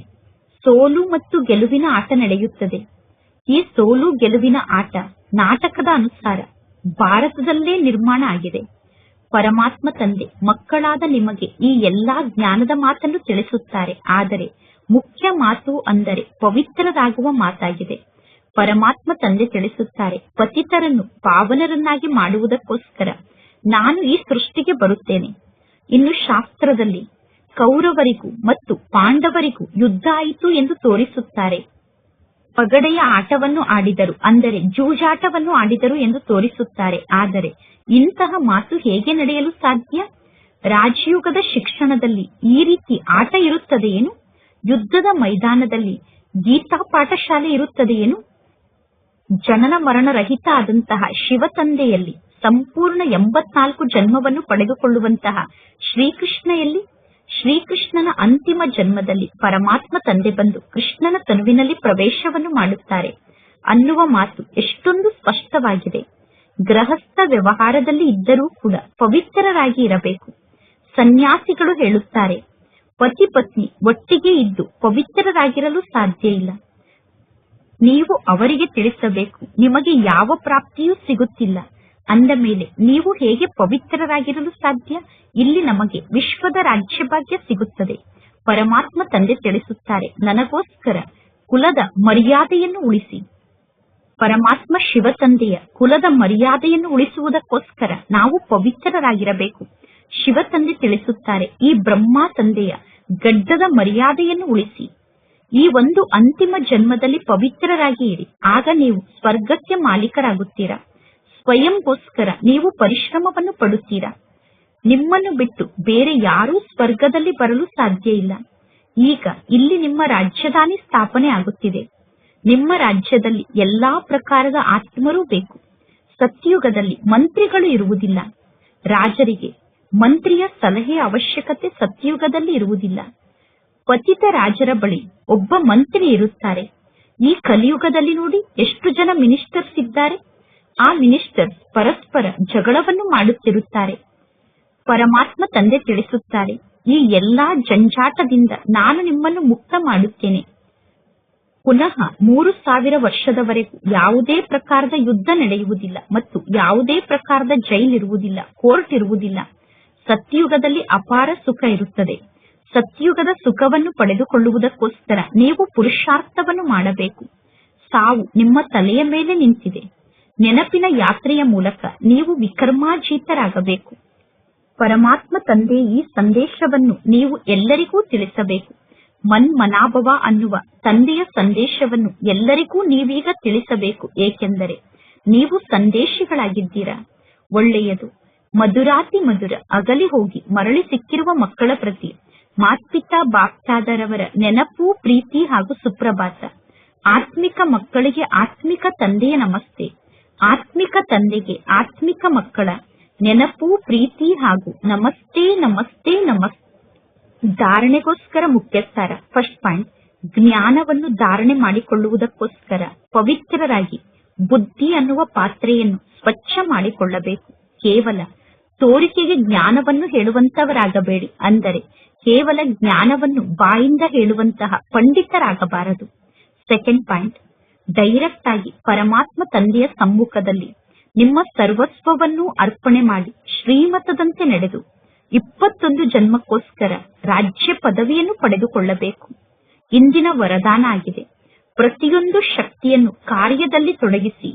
ಸೋಲು ಮತ್ತು ಗೆಲುವಿನ ಆಟ ನಡೆಯುತ್ತದೆ. ಈ ಸೋಲು ಗೆಲುವಿನ ಆಟ ನಾಟಕದ ಅನುಸಾರ ಭಾರತದಲ್ಲೇ ನಿರ್ಮಾಣ ಆಗಿದೆ. ಪರಮಾತ್ಮ ತಂದೆ ಮಕ್ಕಳಾದ ನಿಮಗೆ ಈ ಎಲ್ಲಾ ಜ್ಞಾನದ ಮಾತನ್ನು ತಿಳಿಸುತ್ತಾರೆ. ಆದರೆ ಮುಖ್ಯ ಮಾತು ಅಂದರೆ ಪವಿತ್ರರಾಗುವ ಮಾತಾಗಿದೆ. ಪರಮಾತ್ಮ ತಂದೆ ತಿಳಿಸುತ್ತಾರೆ, ಪತಿತರನ್ನು ಪಾವನರನ್ನಾಗಿ ಮಾಡುವುದಕ್ಕೋಸ್ಕರ ನಾನು ಈ ಸೃಷ್ಟಿಗೆ ಬರುತ್ತೇನೆ. ಇನ್ನು ಶಾಸ್ತ್ರದಲ್ಲಿ ಕೌರವರಿಗೂ ಮತ್ತು ಪಾಂಡವರಿಗೂ ಯುದ್ಧ ಆಯಿತು ಎಂದು ತೋರಿಸುತ್ತಾರೆ. ಪಗಡೆಯ ಆಟವನ್ನು ಆಡಿದರು, ಅಂದರೆ ಜೂಜಾಟವನ್ನು ಆಡಿದರು ಎಂದು ತೋರಿಸುತ್ತಾರೆ. ಆದರೆ ಇಂತಹ ಮಾತು ಹೇಗೆ ನಡೆಯಲು ಸಾಧ್ಯ? ರಾಜಯುಗದ ಶಿಕ್ಷಣದಲ್ಲಿ ಈ ರೀತಿ ಆಟ ಇರುತ್ತದೆಯೇನು? ಯುದ್ಧದ ಮೈದಾನದಲ್ಲಿ ಗೀತಾ ಪಾಠಶಾಲೆ ಇರುತ್ತದೆಯೇನು? ಜನನ ಮರಣ ರಹಿತ ಆದಂತಹ ಶಿವ ತಂದೆಯಲ್ಲಿ ಸಂಪೂರ್ಣ 84 ಜನ್ಮವನ್ನು ಪಡೆದುಕೊಳ್ಳುವಂತಹ ಶ್ರೀಕೃಷ್ಣಯಲ್ಲಿ, ಶ್ರೀಕೃಷ್ಣನ ಅಂತಿಮ ಜನ್ಮದಲ್ಲಿ ಪರಮಾತ್ಮ ತಂದೆ ಬಂದು ಕೃಷ್ಣನ ತನುವಿನಲ್ಲಿ ಪ್ರವೇಶವನ್ನು ಮಾಡುತ್ತಾರೆ ಅನ್ನುವ ಮಾತು ಎಷ್ಟೊಂದು ಸ್ಪಷ್ಟವಾಗಿದೆ. ಗೃಹಸ್ಥ ವ್ಯವಹಾರದಲ್ಲಿ ಇದ್ದರೂ ಕೂಡ ಪವಿತ್ರರಾಗಿ ಇರಬೇಕು. ಸನ್ಯಾಸಿಗಳು ಹೇಳುತ್ತಾರೆ, ಪತಿ ಪತ್ನಿ ಒಟ್ಟಿಗೆ ಇದ್ದು ಪವಿತ್ರರಾಗಿರಲು ಸಾಧ್ಯ ಇಲ್ಲ. ನೀವು ಅವರಿಗೆ ತಿಳಿಸಬೇಕು, ನಿಮಗೆ ಯಾವ ಪ್ರಾಪ್ತಿಯೂ ಸಿಗುತ್ತಿಲ್ಲ. ಅಂದ ಮೇಲೆ ನೀವು ಹೇಗೆ ಪವಿತ್ರರಾಗಿರಲು ಸಾಧ್ಯ? ಇಲ್ಲಿ ನಮಗೆ ವಿಶ್ವದ ರಾಜ್ಯಭಾಗ್ಯ ಸಿಗುತ್ತದೆ. ಪರಮಾತ್ಮ ತಂದೆ ತಿಳಿಸುತ್ತಾರೆ, ನನಗೋಸ್ಕರ ಕುಲದ ಮರ್ಯಾದೆಯನ್ನು ಉಳಿಸಿ. ಪರಮಾತ್ಮ ಶಿವ ತಂದೆಯ ಕುಲದ ಮರ್ಯಾದೆಯನ್ನು ಉಳಿಸುವುದಕ್ಕೋಸ್ಕರ ನಾವು ಪವಿತ್ರರಾಗಿರಬೇಕು. ಶಿವ ತಂದೆ ತಿಳಿಸುತ್ತಾರೆ, ಈ ಬ್ರಹ್ಮ ತಂದೆಯ ಗಡ್ಡದ ಮರ್ಯಾದೆಯನ್ನು ಉಳಿಸಿ. ಈ ಒಂದು ಅಂತಿಮ ಜನ್ಮದಲ್ಲಿ ಪವಿತ್ರರಾಗಿ ಇರಿ. ಆಗ ನೀವು ಸ್ವರ್ಗಕ್ಕೆ ಮಾಲೀಕರಾಗುತ್ತೀರಾ. ಸ್ವಯಂಗೋಸ್ಕರ ನೀವು ಪರಿಶ್ರಮವನ್ನು ಪಡುತ್ತೀರಾ. ನಿಮ್ಮನ್ನು ಬಿಟ್ಟು ಬೇರೆ ಯಾರೂ ಸ್ವರ್ಗದಲ್ಲಿ ಬರಲು ಸಾಧ್ಯ ಇಲ್ಲ. ಈಗ ಇಲ್ಲಿ ನಿಮ್ಮ ರಾಜ್ಯಧಾನಿ ಸ್ಥಾಪನೆ ಆಗುತ್ತಿದೆ. ನಿಮ್ಮ ರಾಜ್ಯದಲ್ಲಿ ಎಲ್ಲಾ ಪ್ರಕಾರದ ಆತ್ಮರೂ ಬೇಕು. ಸತ್ಯುಗದಲ್ಲಿ ಮಂತ್ರಿಗಳು ಇರುವುದಿಲ್ಲ. ರಾಜರಿಗೆ ಮಂತ್ರಿಯ ಸಲಹೆಯ ಅವಶ್ಯಕತೆ ಸತ್ಯುಗದಲ್ಲಿ ಇರುವುದಿಲ್ಲ. ಪತಿತ ರಾಜರ ಬಳಿ ಒಬ್ಬ ಮಂತ್ರಿ ಇರುತ್ತಾರೆ. ಈ ಕಲಿಯುಗದಲ್ಲಿ ನೋಡಿ ಎಷ್ಟು ಜನ ಮಿನಿಸ್ಟರ್ಸ್ ಇದ್ದಾರೆ. ಆ ಮಿನಿಸ್ಟರ್ಸ್ ಪರಸ್ಪರ ಜಗಳವನ್ನು ಮಾಡುತ್ತಿರುತ್ತಾರೆ. ಪರಮಾತ್ಮ ತಂದೆ ತಿಳಿಸುತ್ತಾರೆ, ಈ ಎಲ್ಲಾ ಜಂಜಾಟದಿಂದ ನಾನು ನಿಮ್ಮನ್ನು ಮುಕ್ತ ಮಾಡುತ್ತೇನೆ. ಪುನಃ 3000 ವರ್ಷದವರೆಗೂ ಯಾವುದೇ ಪ್ರಕಾರದ ಯುದ್ಧ ನಡೆಯುವುದಿಲ್ಲ ಮತ್ತು ಯಾವುದೇ ಪ್ರಕಾರದ ಜೈಲ್ ಇರುವುದಿಲ್ಲ, ಕೋರ್ಟ್ ಇರುವುದಿಲ್ಲ. ಸತ್ಯುಗದಲ್ಲಿ ಅಪಾರ ಸುಖ ಇರುತ್ತದೆ. ಸತ್ಯುಗದ ಸುಖವನ್ನು ಪಡೆದುಕೊಳ್ಳುವುದಕ್ಕೋಸ್ಕರ ನೀವು ಪುರುಷಾರ್ಥವನ್ನು ಮಾಡಬೇಕು. ಸಾವು ನಿಮ್ಮ ತಲೆಯ ಮೇಲೆ ನಿಂತಿದೆ. ನೆನಪಿನ ಯಾತ್ರೆಯ ಮೂಲಕ ನೀವು ವಿಕರ್ಮಾಜೀತರಾಗಬೇಕು. ಪರಮಾತ್ಮ ತಂದೆಯ ಈ ಸಂದೇಶವನ್ನು ನೀವು ಎಲ್ಲರಿಗೂ ತಿಳಿಸಬೇಕು. ಮನ್ಮನಾಭವ ಅನ್ನುವ ತಂದೆಯ ಸಂದೇಶವನ್ನು ಎಲ್ಲರಿಗೂ ನೀವೀಗ ತಿಳಿಸಬೇಕು. ಏಕೆಂದರೆ ನೀವು ಸಂದೇಶಿಗಳಾಗಿದ್ದೀರಾ. ಒಳ್ಳೆಯದು. ಮಧುರಾತಿ ಮಧುರ ಅಗಲಿ ಹೋಗಿ ಮರಳಿ ಸಿಕ್ಕಿರುವ ಮಕ್ಕಳ ಪ್ರತಿ ಮಾತ್ಪಿತಾ ಬಾಪ್ತಾದರವರ ನೆನಪು, ಪ್ರೀತಿ ಹಾಗೂ ಸುಪ್ರಭಾತ. ಆತ್ಮಿಕ ಮಕ್ಕಳಿಗೆ ಆತ್ಮಿಕ ತಂದೆಯ ನಮಸ್ತೆ. ಆತ್ಮಿಕ ತಂದೆಗೆ ಆತ್ಮಿಕ ಮಕ್ಕಳ ನೆನಪು, ಪ್ರೀತಿ ಹಾಗೂ ನಮಸ್ತೆ ನಮಸ್ತೆ ನಮಸ್ತೆ. ಧಾರಣೆಗೋಸ್ಕರ ಮುಖ್ಯ ಸಾರ. ಫಸ್ಟ್ ಪಾಯಿಂಟ್, ಜ್ಞಾನವನ್ನು ಧಾರಣೆ ಮಾಡಿಕೊಳ್ಳುವುದಕ್ಕೋಸ್ಕರ ಪವಿತ್ರರಾಗಿ ಬುದ್ಧಿ ಅನ್ನುವ ಪಾತ್ರೆಯನ್ನು ಸ್ವಚ್ಛ ಮಾಡಿಕೊಳ್ಳಬೇಕು. ಕೇವಲ ತೋರಿಕೆಗೆ ಜ್ಞಾನವನ್ನು ಹೇಳುವಂತವರಾಗಬೇಡಿ. ಅಂದರೆ ಕೇವಲ ಜ್ಞಾನವನ್ನು ಬಾಯಿಂದ ಹೇಳುವಂತಹ ಪಂಡಿತರಾಗಬಾರದು. ಸೆಕೆಂಡ್ ಪಾಯಿಂಟ್, ಡೈರೆಕ್ಟ್ ಆಗಿ ಪರಮಾತ್ಮ ತಂದೆಯ ಸಮ್ಮುಖದಲ್ಲಿ ನಿಮ್ಮ ಸರ್ವಸ್ವವನ್ನು ಅರ್ಪಣೆ ಮಾಡಿ ಶ್ರೀಮತದಂತೆ ನಡೆದು 21 ಜನ್ಮಕ್ಕೋಸ್ಕರ ರಾಜ್ಯ ಪದವಿಯನ್ನು ಪಡೆದುಕೊಳ್ಳಬೇಕು. ಇಂದಿನ ವರದಾನ ಆಗಿದೆ. ಪ್ರತಿಯೊಂದು ಶಕ್ತಿಯನ್ನು ಕಾರ್ಯದಲ್ಲಿ ತೊಡಗಿಸಿ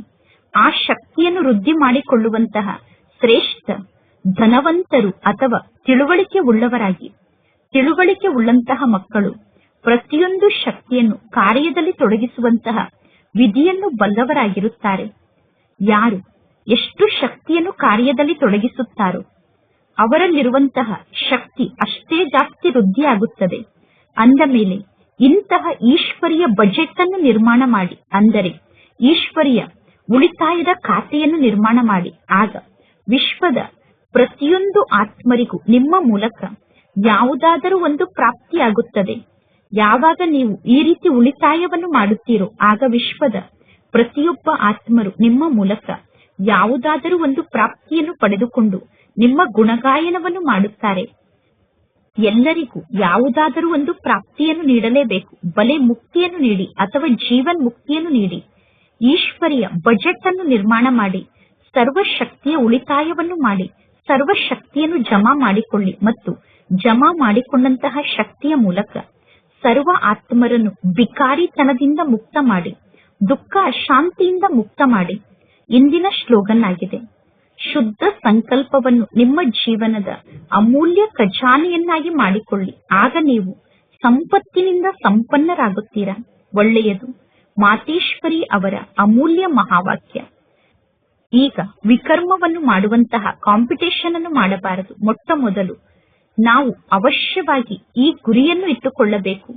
ಆ ಶಕ್ತಿಯನ್ನು ವೃದ್ಧಿ ಮಾಡಿಕೊಳ್ಳುವಂತಹ ಶ್ರೇಷ್ಠ ಧನವಂತರು ಅಥವಾ ತಿಳುವಳಿಕೆ ಉಳ್ಳವರಾಗಿ, ತಿಳುವಳಿಕೆ ಉಳ್ಳಂತಹ ಮಕ್ಕಳು ಪ್ರತಿಯೊಂದು ಶಕ್ತಿಯನ್ನು ಕಾರ್ಯದಲ್ಲಿ ತೊಡಗಿಸುವಂತಹ ವಿಧಿಯನ್ನು ಬಲ್ಲವರಾಗಿರುತ್ತಾರೆ. ಯಾರು ಎಷ್ಟು ಶಕ್ತಿಯನ್ನು ಕಾರ್ಯದಲ್ಲಿ ತೊಡಗಿಸುತ್ತಾರೋ ಅವರಲ್ಲಿರುವಂತಹ ಶಕ್ತಿ ಅಷ್ಟೇ ಜಾಸ್ತಿ ವೃದ್ಧಿಯಾಗುತ್ತದೆ. ಅಂದ ಮೇಲೆ ಇಂತಹ ಈಶ್ವರಿಯ ಬಜೆಟ್ ಅನ್ನು ನಿರ್ಮಾಣ ಮಾಡಿ, ಅಂದರೆ ಈಶ್ವರಿಯ ಉಳಿತಾಯದ ಖಾತೆಯನ್ನು ನಿರ್ಮಾಣ ಮಾಡಿ. ಆಗ ವಿಶ್ವದ ಪ್ರತಿಯೊಂದು ಆತ್ಮರಿಗೂ ನಿಮ್ಮ ಮೂಲಕ ಯಾವುದಾದರೂ ಒಂದು ಪ್ರಾಪ್ತಿಯಾಗುತ್ತದೆ. ಯಾವಾಗ ನೀವು ಈ ರೀತಿ ಉಳಿತಾಯವನ್ನು ಮಾಡುತ್ತೀರೋ ಆಗ ವಿಶ್ವದ ಪ್ರತಿಯೊಬ್ಬ ಆತ್ಮರು ನಿಮ್ಮ ಮೂಲಕ ಯಾವುದಾದರೂ ಒಂದು ಪ್ರಾಪ್ತಿಯನ್ನು ಪಡೆದುಕೊಂಡು ನಿಮ್ಮ ಗುಣಗಾಯನವನ್ನು ಮಾಡುತ್ತಾರೆ. ಎಲ್ಲರಿಗೂ ಯಾವುದಾದರೂ ಒಂದು ಪ್ರಾಪ್ತಿಯನ್ನು ನೀಡಲೇಬೇಕು. ಬಲೆ ಮುಕ್ತಿಯನ್ನು ನೀಡಿ ಅಥವಾ ಜೀವನ್ ಮುಕ್ತಿಯನ್ನು ನೀಡಿ ಈಶ್ವರಿಯ ಬಜೆಟ್ ಅನ್ನು ನಿರ್ಮಾಣ ಮಾಡಿ ಸರ್ವಶಕ್ತಿಯ ಉಳಿತಾಯವನ್ನು ಮಾಡಿ ಸರ್ವಶಕ್ತಿಯನ್ನು ಜಮಾ ಮಾಡಿಕೊಳ್ಳಿ ಮತ್ತು ಜಮಾ ಮಾಡಿಕೊಂಡಂತಹ ಶಕ್ತಿಯ ಮೂಲಕ ಸರ್ವ ಆತ್ಮರನ್ನು ಬಿಕಾರಿತನದಿಂದ ಮುಕ್ತ ಮಾಡಿ, ದುಃಖ ಶಾಂತಿಯಿಂದ ಮುಕ್ತ ಮಾಡಿ. ಇಂದಿನ ಸ್ಲೋಗನ್ ಆಗಿದೆ, ಶುದ್ಧ ಸಂಕಲ್ಪವನ್ನು ನಿಮ್ಮ ಜೀವನದ ಅಮೂಲ್ಯ ಖಜಾನೆಯನ್ನಾಗಿ ಮಾಡಿಕೊಳ್ಳಿ. ಆಗ ನೀವು ಸಂಪತ್ತಿನಿಂದ ಸಂಪನ್ನರಾಗುತ್ತೀರಾ. ಒಳ್ಳೆಯದು. ಮಾತೇಶ್ವರಿ ಅವರ ಅಮೂಲ್ಯ ಮಹಾವಾಕ್ಯ. ಈಗ ವಿಕರ್ಮವನ್ನು ಮಾಡುವಂತಹ ಕಾಂಪಿಟೇಷನ್ ಅನ್ನು ಮಾಡಬಾರದು. ಮೊಟ್ಟ ಮೊದಲು ನಾವು ಅವಶ್ಯವಾಗಿ ಈ ಗುರಿಯನ್ನು ಇಟ್ಟುಕೊಳ್ಳಬೇಕು.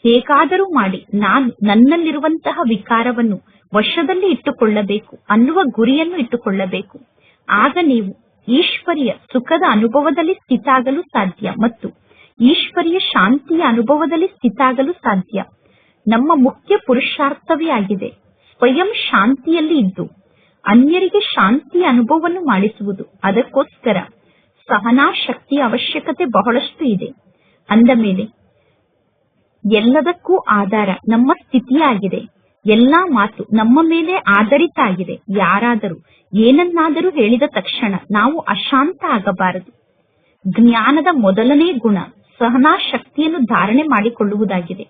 ಹೇಗಾದರೂ ಮಾಡಿ ನಾನು ನನ್ನಲ್ಲಿರುವಂತಹ ವಿಕಾರವನ್ನು ವಶದಲ್ಲಿ ಇಟ್ಟುಕೊಳ್ಳಬೇಕು ಅನ್ನುವ ಗುರಿಯನ್ನು ಇಟ್ಟುಕೊಳ್ಳಬೇಕು. ಆಗ ನೀವು ಈಶ್ವರಿಯ ಸುಖದ ಅನುಭವದಲ್ಲಿ ಸ್ಥಿತಾಗಲು ಸಾಧ್ಯ ಮತ್ತು ಈಶ್ವರಿಯ ಶಾಂತಿಯ ಅನುಭವದಲ್ಲಿ ಸ್ಥಿತಾಗಲು ಸಾಧ್ಯ. ನಮ್ಮ ಮುಖ್ಯ ಪುರುಷಾರ್ಥವೇ ಆಗಿದೆ ಸ್ವಯಂ ಶಾಂತಿಯಲ್ಲಿ ಇದ್ದು ಅನ್ಯರಿಗೆ ಶಾಂತಿಯ ಅನುಭವವನ್ನು ಮಾಡಿಸುವುದು. ಅದಕ್ಕೋಸ್ಕರ ಸಹನಾ ಶಕ್ತಿಯ ಅವಶ್ಯಕತೆ ಬಹಳಷ್ಟು ಇದೆ. ಅಂದ ಮೇಲೆ ಎಲ್ಲದಕ್ಕೂ ಆಧಾರ ನಮ್ಮ ಸ್ಥಿತಿಯಾಗಿದೆ. ಎಲ್ಲಾ ಮಾತು ನಮ್ಮ ಮೇಲೆ ಆಧಾರಿತ ಆಗಿದೆ. ಯಾರಾದರೂ ಏನನ್ನಾದರೂ ಹೇಳಿದ ತಕ್ಷಣ ನಾವು ಅಶಾಂತ ಆಗಬಾರದು. ಜ್ಞಾನದ ಮೊದಲನೇ ಗುಣ ಸಹನಾ ಶಕ್ತಿಯನ್ನು ಧಾರಣೆ ಮಾಡಿಕೊಳ್ಳುವುದಾಗಿದೆ.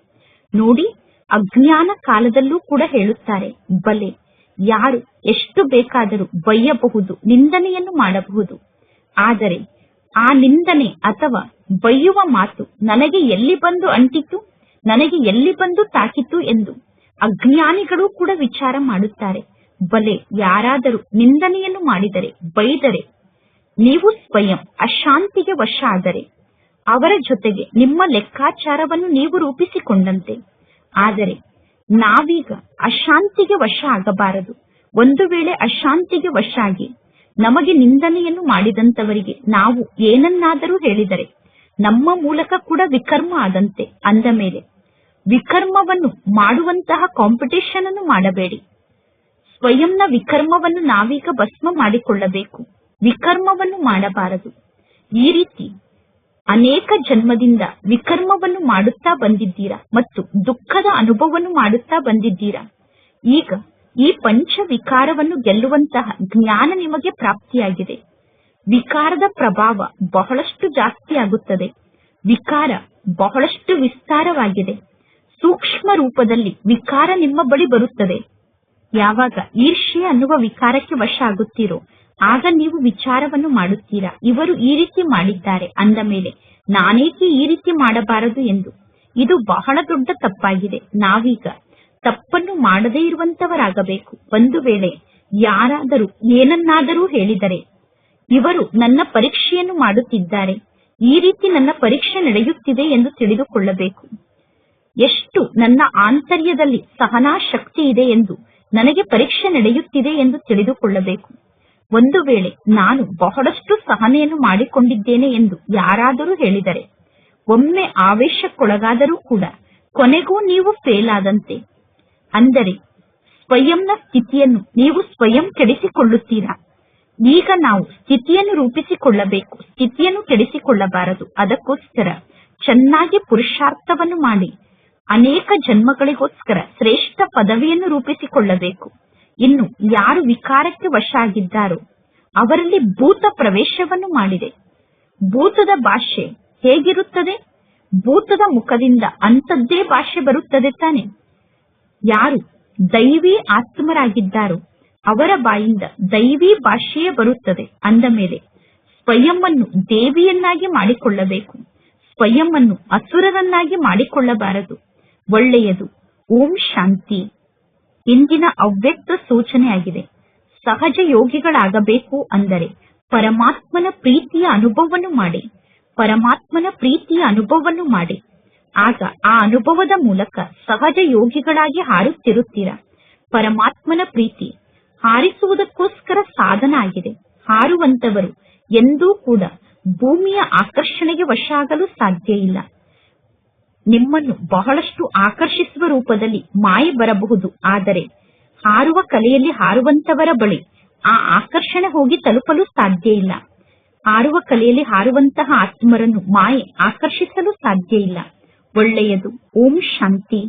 ನೋಡಿ, ಅಜ್ಞಾನ ಕಾಲದಲ್ಲೂ ಕೂಡ ಹೇಳುತ್ತಾರೆ, ಬಲೆ ಯಾರು ಎಷ್ಟು ಬೇಕಾದರೂ ಬೈಯಬಹುದು, ನಿಂದನೆಯನ್ನು ಮಾಡಬಹುದು. ಆದರೆ ಆ ನಿಂದನೆ ಅಥವಾ ಬೈಯುವ ಮಾತು ನನಗೆ ಎಲ್ಲಿ ಬಂದು ಅಂಟಿತು, ನನಗೆ ಎಲ್ಲಿ ಬಂದು ತಾಕಿತು ಎಂದು ಅಜ್ಞಾನಿಗಳು ಕೂಡ ವಿಚಾರ ಮಾಡುತ್ತಾರೆ. ಬಲೆ ಯಾರಾದರೂ ನಿಂದನೆಯನ್ನು ಮಾಡಿದರೆ, ಬೈದರೆ, ನೀವು ಸ್ವಯಂ ಅಶಾಂತಿಗೆ ವಶ ಆದರೆ ಅವರ ಜೊತೆಗೆ ನಿಮ್ಮ ಲೆಕ್ಕಾಚಾರವನ್ನು ನೀವು ರೂಪಿಸಿಕೊಂಡಂತೆ. ಆದರೆ ನಾವೀಗ ಅಶಾಂತಿಗೆ ವಶ ಆಗಬಾರದು. ಒಂದು ವೇಳೆ ಅಶಾಂತಿಗೆ ವಶ ಆಗಿ ನಮಗೆ ನಿಂದನೆಯನ್ನು ಮಾಡಿದಂತವರಿಗೆ ನಾವು ಏನನ್ನಾದರೂ ಹೇಳಿದರೆ ನಮ್ಮ ಮೂಲಕ ಕೂಡ ವಿಕರ್ಮ ಆದಂತೆ. ಅಂದ ಮೇಲೆ ವಿಕರ್ಮವನ್ನು ಮಾಡುವಂತಹ ಕಾಂಪಿಟೇಷನ್ ಅನ್ನು ಮಾಡಬೇಡಿ. ಸ್ವಯಂನ ವಿಕರ್ಮವನ್ನು ನಾವೀಗ ಭಸ್ಮ ಮಾಡಿಕೊಳ್ಳಬೇಕು. ವಿಕರ್ಮವನ್ನು ಮಾಡಬಾರದು. ಈ ರೀತಿ ಅನೇಕ ಜನ್ಮದಿಂದ ವಿಕರ್ಮವನ್ನು ಮಾಡುತ್ತಾ ಬಂದಿದ್ದೀರಾ ಮತ್ತು ದುಃಖದ ಅನುಭವವನ್ನು ಮಾಡುತ್ತಾ ಬಂದಿದ್ದೀರಾ. ಈಗ ಈ ಪಂಚ ವಿಕಾರವನ್ನು ಗೆಲ್ಲುವಂತಹ ಜ್ಞಾನ ನಿಮಗೆ ಪ್ರಾಪ್ತಿಯಾಗಿದೆ. ವಿಕಾರದ ಪ್ರಭಾವ ಬಹಳಷ್ಟು ಜಾಸ್ತಿ ಆಗುತ್ತದೆ. ವಿಕಾರ ಬಹಳಷ್ಟು ವಿಸ್ತಾರವಾಗಿದೆ. ಸೂಕ್ಷ್ಮ ರೂಪದಲ್ಲಿ ವಿಕಾರ ನಿಮ್ಮ ಬಳಿ ಬರುತ್ತದೆ. ಯಾವಾಗ ಈರ್ಷ್ಯೆ ಅನ್ನುವ ವಿಕಾರಕ್ಕೆ ವಶ ಆಗುತ್ತೀರೋ ಆಗ ನೀವು ವಿಚಾರವನ್ನು ಮಾಡುತ್ತೀರಾ, ಇವರು ಈ ರೀತಿ ಮಾಡಿದ್ದಾರೆ ಅಂದ ಮೇಲೆ ನಾನೇಕೆ ಈ ರೀತಿ ಮಾಡಬಾರದು ಎಂದು. ಇದು ಬಹಳ ದೊಡ್ಡ ತಪ್ಪಾಗಿದೆ. ನಾವೀಗ ತಪ್ಪನ್ನು ಮಾಡದೇ ಇರುವಂತವರಾಗಬೇಕು. ಒಂದು ವೇಳೆ ಯಾರಾದರೂ ಏನನ್ನಾದರೂ ಹೇಳಿದರೆ, ಇವರು ನನ್ನ ಪರೀಕ್ಷೆಯನ್ನು ಮಾಡುತ್ತಿದ್ದಾರೆ, ಈ ರೀತಿ ನನ್ನ ಪರೀಕ್ಷೆ ನಡೆಯುತ್ತಿದೆ ಎಂದು ತಿಳಿದುಕೊಳ್ಳಬೇಕು. ಎಷ್ಟು ನನ್ನ ಆಂತರ್ಯದಲ್ಲಿ ಸಹನಾ ಶಕ್ತಿ ಇದೆ ಎಂದು ನನಗೆ ಪರೀಕ್ಷೆ ನಡೆಯುತ್ತಿದೆ ಎಂದು ತಿಳಿದುಕೊಳ್ಳಬೇಕು. ಒಂದು ವೇಳೆ ನಾನು ಬಹಳಷ್ಟು ಸಹನೆಯನ್ನು ಮಾಡಿಕೊಂಡಿದ್ದೇನೆ ಎಂದು ಯಾರಾದರೂ ಹೇಳಿದರೆ, ಒಮ್ಮೆ ಆವೇಶಕ್ಕೊಳಗಾದರೂ ಕೂಡ ಕೊನೆಗೂ ನೀವು ಫೇಲ್ ಆದಂತೆ. ಅಂದರೆ ಸ್ವಯಂನ ಸ್ಥಿತಿಯನ್ನು ನೀವು ಸ್ವಯಂ ಕೆಡಿಸಿಕೊಳ್ಳುತ್ತೀರಾ. ಈಗ ನಾವು ಸ್ಥಿತಿಯನ್ನು ರೂಪಿಸಿಕೊಳ್ಳಬೇಕು, ಸ್ಥಿತಿಯನ್ನು ಕೆಡಿಸಿಕೊಳ್ಳಬಾರದು. ಅದಕ್ಕೋಸ್ಕರ ಚೆನ್ನಾಗಿ ಪುರುಷಾರ್ಥವನ್ನು ಮಾಡಿ ಅನೇಕ ಜನ್ಮಗಳಿಗೋಸ್ಕರ ಶ್ರೇಷ್ಠ ಪದವಿಯನ್ನು ರೂಪಿಸಿಕೊಳ್ಳಬೇಕು. ಇನ್ನು ಯಾರು ವಿಕಾರಕ್ಕೆ ವಶ ಆಗಿದ್ದಾರೋ ಅವರಲ್ಲಿ ಭೂತ ಪ್ರವೇಶವನ್ನು ಮಾಡಿದೆ. ಭೂತದ ಭಾಷೆ ಹೇಗಿರುತ್ತದೆ? ಭೂತದ ಮುಖದಿಂದ ಅಂಥದ್ದೇ ಭಾಷೆ ಬರುತ್ತದೆ ತಾನೆ. ಯಾರು ದೈವಿ ಆತ್ಮರಾಗಿದ್ದಾರೋ ಅವರ ಬಾಯಿಂದ ದೈವಿ ಭಾಷೆಯೇ ಬರುತ್ತದೆ. ಅಂದ ಮೇಲೆ ಸ್ವಯಂವನ್ನು ದೇವಿಯನ್ನಾಗಿ ಮಾಡಿಕೊಳ್ಳಬೇಕು, ಸ್ವಯಂವನ್ನು ಅಸುರರನ್ನಾಗಿ ಮಾಡಿಕೊಳ್ಳಬಾರದು. ಒಳ್ಳೆಯದು. ಓಂ ಶಾಂತಿ. ಇಂದಿನ ಅವ್ಯಕ್ತ ಸೂಚನೆಯಾಗಿದೆ. ಸಹಜ ಯೋಗಿಗಳಾಗಬೇಕು ಅಂದರೆ ಪರಮಾತ್ಮನ ಪ್ರೀತಿಯ ಅನುಭವವನ್ನು ಮಾಡಿ, ಪರಮಾತ್ಮನ ಪ್ರೀತಿಯ ಅನುಭವವನ್ನು ಮಾಡಿ. ಆಗ ಆ ಅನುಭವದ ಮೂಲಕ ಸಹಜ ಯೋಗಿಗಳಾಗಿ ಹಾರುತ್ತಿರುತ್ತೀರಾ. ಪರಮಾತ್ಮನ ಪ್ರೀತಿ ಹಾರಿಸುವುದಕ್ಕೋಸ್ಕರ ಸಾಧನ ಆಗಿದೆ. ಹಾರುವಂತವರು ಎಂದೂ ಕೂಡ ಭೂಮಿಯ ಆಕರ್ಷಣೆಗೆ ವಶ ಆಗಲು ಸಾಧ್ಯ ಇಲ್ಲ. ನಿಮ್ಮನ್ನು ಬಹಳಷ್ಟು ಆಕರ್ಷಿಸುವ ರೂಪದಲ್ಲಿ ಮಾಯೆ ಬರಬಹುದು, ಆದರೆ ಹಾರುವ ಕಲೆಯಲ್ಲಿ ಹಾರುವಂತವರ ಬಳಿ ಆ ಆಕರ್ಷಣೆ ಹೋಗಿ ತಲುಪಲು ಸಾಧ್ಯ ಇಲ್ಲ. ಹಾರುವ ಕಲೆಯಲ್ಲಿ ಹಾರುವಂತಹ ಆತ್ಮರನ್ನು ಮಾಯೆ ಆಕರ್ಷಿಸಲು ಸಾಧ್ಯ ಇಲ್ಲ. ಒಳ್ಳೆಯದು. ಓಂ ಶಾಂತಿ.